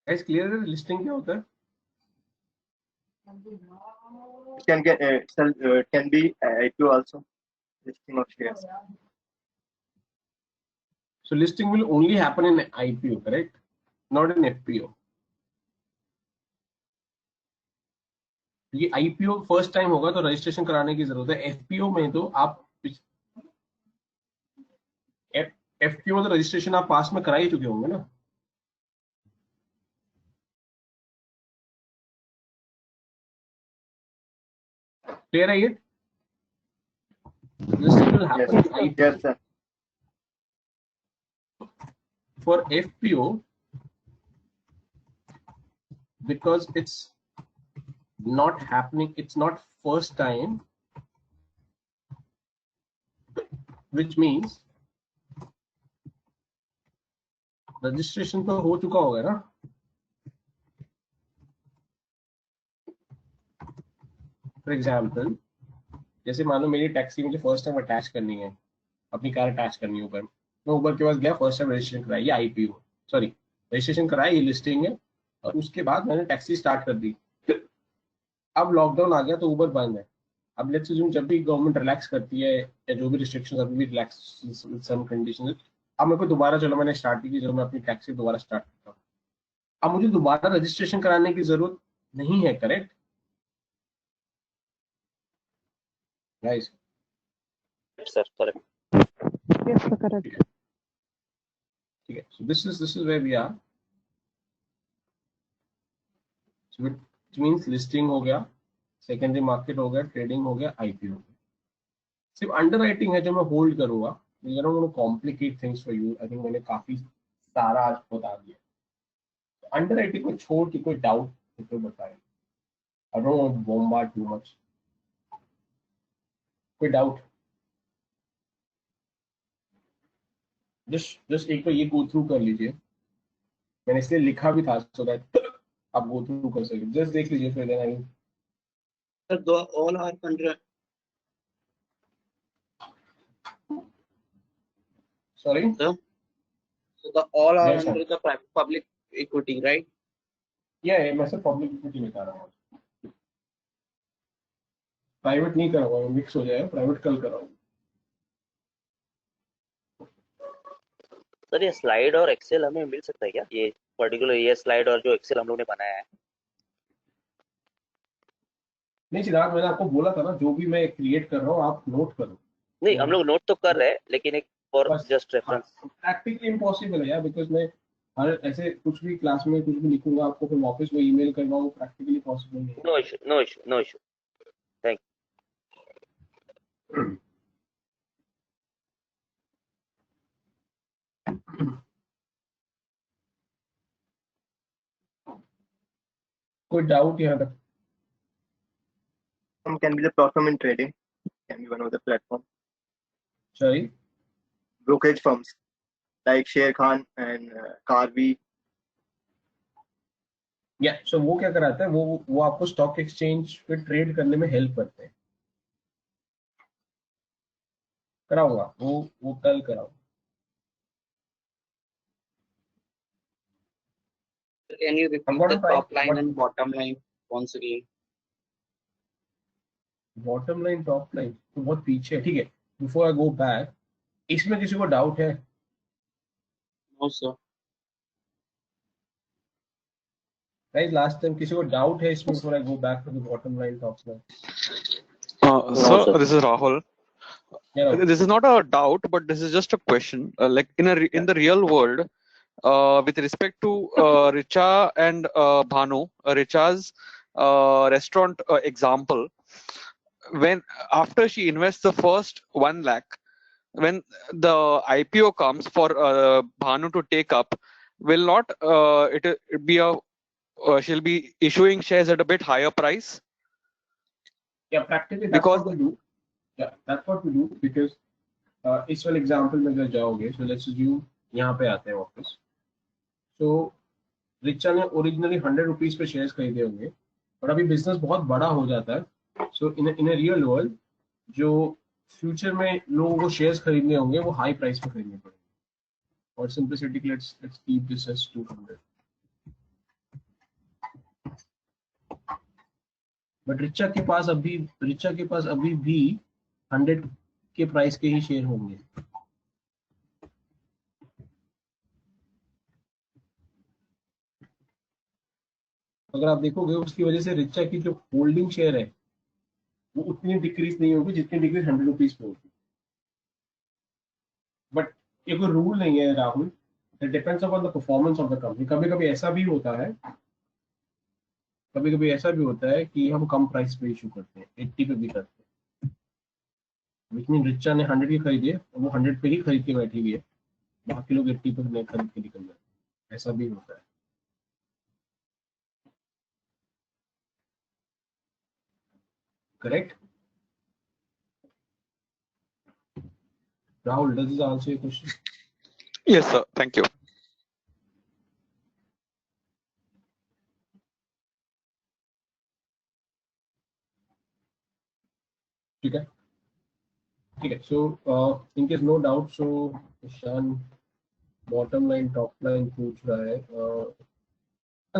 Speaker 1: Guys clear है लिस्टिंग क्या होता है?
Speaker 9: Can be IPO also, listing of shares.
Speaker 1: So listing will only happen in IPO, correct? Not in FPO. क्योंकि IPO फर्स्ट टाइम होगा तो registration कराने की जरूरत है. FPO में तो आप FPO तो रजिस्ट्रेशन आप पास में करा ही चुके होंगे ना? क्लियर है ये? Listing will happen in IPO.
Speaker 9: Yes, sir.
Speaker 1: For FPO, because it's not happening, it's not first time, which means registration तो हो चुका होगा ना? फॉर एग्जाम्पल, जैसे मान लो मेरी टैक्सी मुझे फर्स्ट टाइम अटैच करनी है, अपनी कार अटैच करनी है ऊबर, मैं ऊबर के पास गया, फर्स्ट टाइम रजिस्ट्रेशन कराया, ये आईपीओ, सॉरी रजिस्ट्रेशन कराया, ये लिस्टिंग है, और उसके बाद मैंने टैक्सी स्टार्ट कर दी. अब लॉकडाउन आ गया तो ऊबर बंद है. अब लेट्स अज्यूम जब भी गवर्नमेंट रिलैक्स करती है या जो भी रिस्ट्रिक्शंस अभी भी रिलैक्स विद सम कंडीशंस, अब मेरे को दोबारा, चलो मैंने स्टार्ट की, चलो मैं अपनी टैक्सी दोबारा स्टार्ट करता हूँ, अब मुझे दोबारा रजिस्ट्रेशन कराने की जरूरत नहीं है, correct guys?
Speaker 3: Sir correct.
Speaker 10: Yes, sir, correct.
Speaker 1: ठीक है. So this is where we are. So it means listing हो गया, सेकेंडरी मार्केट हो गया, ट्रेडिंग हो गया, आईपीओ हो गया. सिर्फ अंडरराइटिंग है जो मैं होल्ड करूंगा. Complicate things for you. I think मैंने काफी सारा आज बता दिया. अंडरराइटिंग को छोड़ के कोई डाउट तो बताएं। I don't want to bombard too much. कोई डाउट? जस्ट एक बार ये गो थ्रू कर लीजिए, मैंने इसलिए लिखा भी था सो दैट आप गो थ्रू कर सके। जस्ट देख लीजिए फिर then I
Speaker 9: Sir, all are under.
Speaker 1: Sorry
Speaker 9: Sir, so all are
Speaker 1: Yes, sir.
Speaker 9: under the public equity, right?
Speaker 1: ये मैं सब पब्लिक इक्विटी में कर रहा हूँ, प्राइवेट नहीं कराऊंगा, मिक्स हो जाएगा, प्राइवेट कल कराऊंगा।
Speaker 3: सर ये स्लाइड और एक्सेल हमें मिल सकता है क्या, ये पर्टिकुलर ये स्लाइड और जो एक्सेल हम लोग ने बनाया है?
Speaker 1: नहीं सिद्धार्थ, मैंने आपको बोला था ना, जो भी मैं क्रिएट कर रहा हूँ आप नोट करो।
Speaker 3: नहीं हम लोग नोट तो कर रहे हैं, लेकिन एक for just reference.
Speaker 1: Practically impossible है यार, बिकॉज मैं हर ऐसे कुछ भी क्लास में कुछ भी लिखूंगा आपको फिर वापस वो ईमेल करना, वो प्रैक्टिकली पॉसिबल नहीं है।
Speaker 3: No issue no issue no issue, thank
Speaker 1: कोई डाउट यहाँ तक?
Speaker 11: Can be the platform in trading. Can be one of the platform.
Speaker 1: Sorry,
Speaker 11: Brokerage firms like Sher Khan and Carvey.
Speaker 1: या सो वो क्या कराता है, वो आपको स्टॉक एक्सचेंज पे ट्रेड करने में हेल्प करते हैं। कराऊंगा वो कल कराऊंगा।
Speaker 9: Can you repeat the top line and bottom line once again?
Speaker 1: Bottom line top line तो बहुत पीछे है, ठीक है। बिफोर आई गो बैक, इसमें किसी को डाउट है?
Speaker 9: No, sir.
Speaker 1: Guys last time किसी को डाउट है इसमें before I go back to the bottom line top line?
Speaker 8: Sir, this is Rahul.
Speaker 1: Yeah,
Speaker 8: This is not a doubt, but this is just a question. Like in the real world, with respect to Richa and Bhanu, Richa's restaurant example, when after she invests the first 1 lakh, when the IPO comes for Bhanu to take up, will not it be a she'll be issuing shares at a bit higher price?
Speaker 1: Yeah, practically that's what we do. Yeah, that's what we do because इस वाले example में अगर जाओगे, so let's assume यहाँ पे आते हैं वापस, so रिचा ने ओरिजिनली 100 रुपीज पे शेयर्स खरीदे होंगे, और अभी बिजनेस बहुत बड़ा हो जाता है, सो इन रियल वर्ल्ड जो फ्यूचर में लोगों को शेयर्स खरीदने होंगे वो हाई प्राइस पे खरीदने पड़ेंगे, और simplicity let's keep this as 200। But Richa के पास अभी भी 100 के प्राइस के ही शेयर होंगे। अगर आप देखोगे उसकी वजह से रिचा की जो होल्डिंग शेयर है वो उतनी डिक्रीज नहीं होगी जितनी डिक्रीज 100 रुपीज पे होगी। बट ये कोई रूल नहीं है Rahul, it depends upon the performance of the company. कभी कभी ऐसा भी होता है कि हम कम प्राइस पे इशू करते हैं, 80 पे भी करते हैं, विच मीन रिचा ने 100 की खरीदी है, वो 100 पे ही खरीद के बैठी हुई है, बाकी लोग 80 पे नहीं खरीद के निकल जाते हैं, ऐसा भी होता है। Correct? Rahul, does this answer your question?
Speaker 8: Yes, sir. Thank you.
Speaker 1: ठीक है। So in case no doubt, so Ishan bottom line top line पूछ रहा है,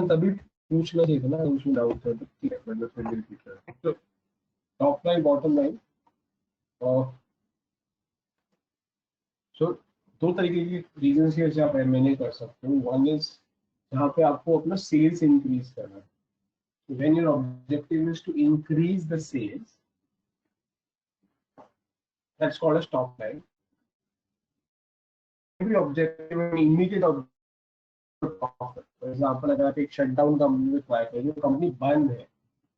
Speaker 1: तभी पूछना चाहिए था ना, उसमें डाउट था, तो ठीक है मतलब फिर भी पूछ रहा है। तो टॉप लाइन बॉटम लाइन, सो दो तरीके की रीजन से जैसे आप M&A कर सकते हो। वन इज जहाँ पे आपको अपना सेल्स इंक्रीज करना है, when your objective is to increase the sales, that's called as top line. Every objective and immediate profit. For example, अगर आप एक शटडाउन कंपनी को एक्वायर करेंगे, कंपनी बंद है,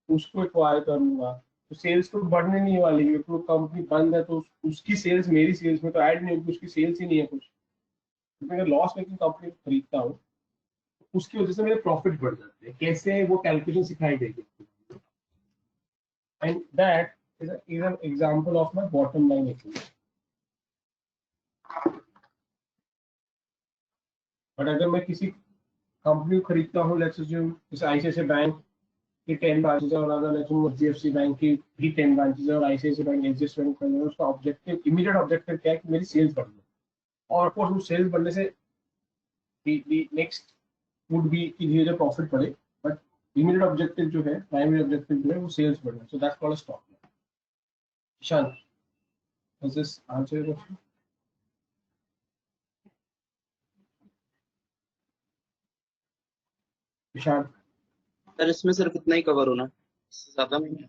Speaker 1: उसको एक्वायर करूंगा तो सेल्स तो बढ़ने नहीं वाली है, तो कंपनी बंद है तो उसकी सेल्स मेरी सेल्स में तो ऐड नहीं होगी, उसकी सेल्स ही नहीं है कुछ। तो मैं लॉस मेकिंग कंपनी को खरीदता हूँ, उसकी वजह से मेरे प्रॉफिट बढ़ जाते हैं. कैसे वो कैलकुलेशन सिखाई देगी. And that is an example of my bottom line actually. But अगर मैं किसी कंपनी को खरीदता हूँ, लेट्स अज्यूम जैसे आईसीआईसीआई बैंक की 10 ब्रांचेस है और अगर लेट्स अज्यूम एचडीएफसी बैंक की भी 10 ब्रांचेस है और आईसीआईसीआई बैंक एचडीएफसी बैंक का उसका ऑब्जेक्टिव, इमीडिएट ऑब्जेक्टिव क्या है कि मेरी सेल्स बढ़ना. और ऑफ कोर्स वो सेल्स बढ़ने से नेक्स्ट वुड बी कि धीरे धीरे प्रॉफिट बढ़े. बट इमीडिएट ऑब्जेक्टिव जो है, प्राइमरी ऑब्जेक्टिव जो है वो सेल्स बढ़ना. So that's called a stop. Ishan, does this answer your question? Ishan,
Speaker 9: sir इसमें सर कितना ही कवर होना, इससे ज्यादा नहीं है.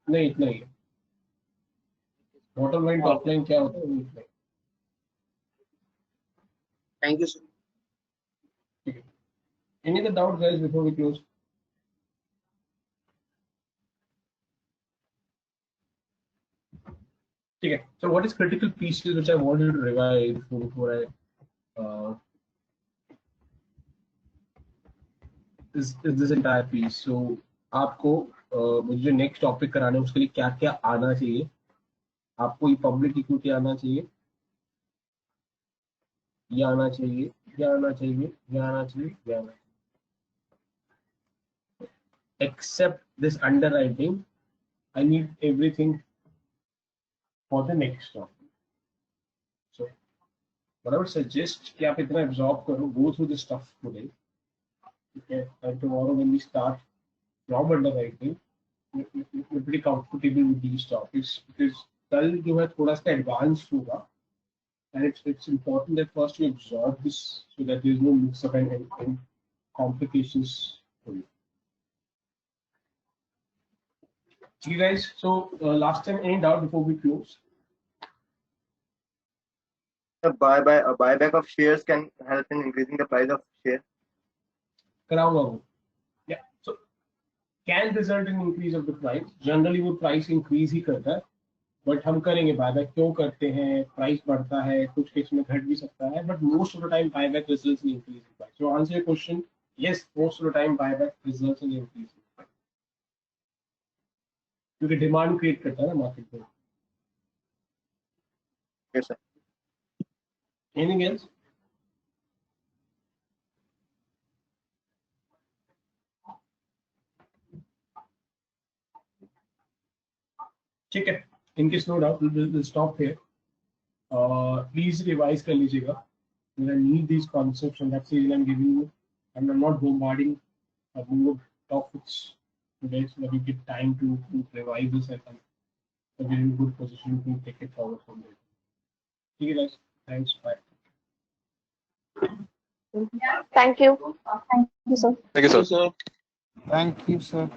Speaker 1: नहीं इतना ही है. बॉटम लाइन टॉप लाइन क्या होता है वो इतना ही.
Speaker 9: Thank you sir.
Speaker 1: ठीक है. Any other doubt guys before we close? ठीक है. So what is critical pieces which I wanted to revise before I this entire piece. So आपको मुझे जो नेक्स्ट टॉपिक कराना है उसके लिए क्या क्या आना चाहिए. आपको ये पब्लिक इक्विटी आना चाहिए, ये आना चाहिए, ये आना चाहिए, ये आना चाहिए, ये आना चाहिए. Except this underwriting, I need everything for the next topic. So what I would suggest कि आप इतना absorb करो, go through this stuff today. Okay, and tomorrow when we start from underwriting, we're pretty comfortable with these topics because कल जो है थोड़ा सा advanced होगा. And it's important that first you absorb this so that there is no mix-up and complications for you. Okay, guys. So last time, any doubt before we close?
Speaker 11: A buyback of shares can help in increasing the price of share.
Speaker 1: कराऊंगा वो. Yeah. So can result in increase of the price. Generally वो price increase ही करता है. But हम करेंगे buyback. क्यों करते हैं? प्राइस बढ़ता है, कुछ केस में घट भी सकता है, but most of the time buyback results in increase in price. So answer your question, yes, most of the time buyback results in increase in price, क्योंकि डिमांड क्रिएट करता है ना मार्केट में.
Speaker 11: Yes, sir.
Speaker 1: Anything else? ठीक है. In case no doubt, we'll stop here. Please revise कर लीजिएगा. I need these concepts, and that's the reason I'm giving you. And I'm not bombarding more topics today, so that you get time to revise this and be in good position to take it forward from there. Okay, guys. Thanks. Bye.
Speaker 4: Thank you.
Speaker 5: Thank you, sir.
Speaker 8: Thank you, sir.
Speaker 2: Thank you, sir.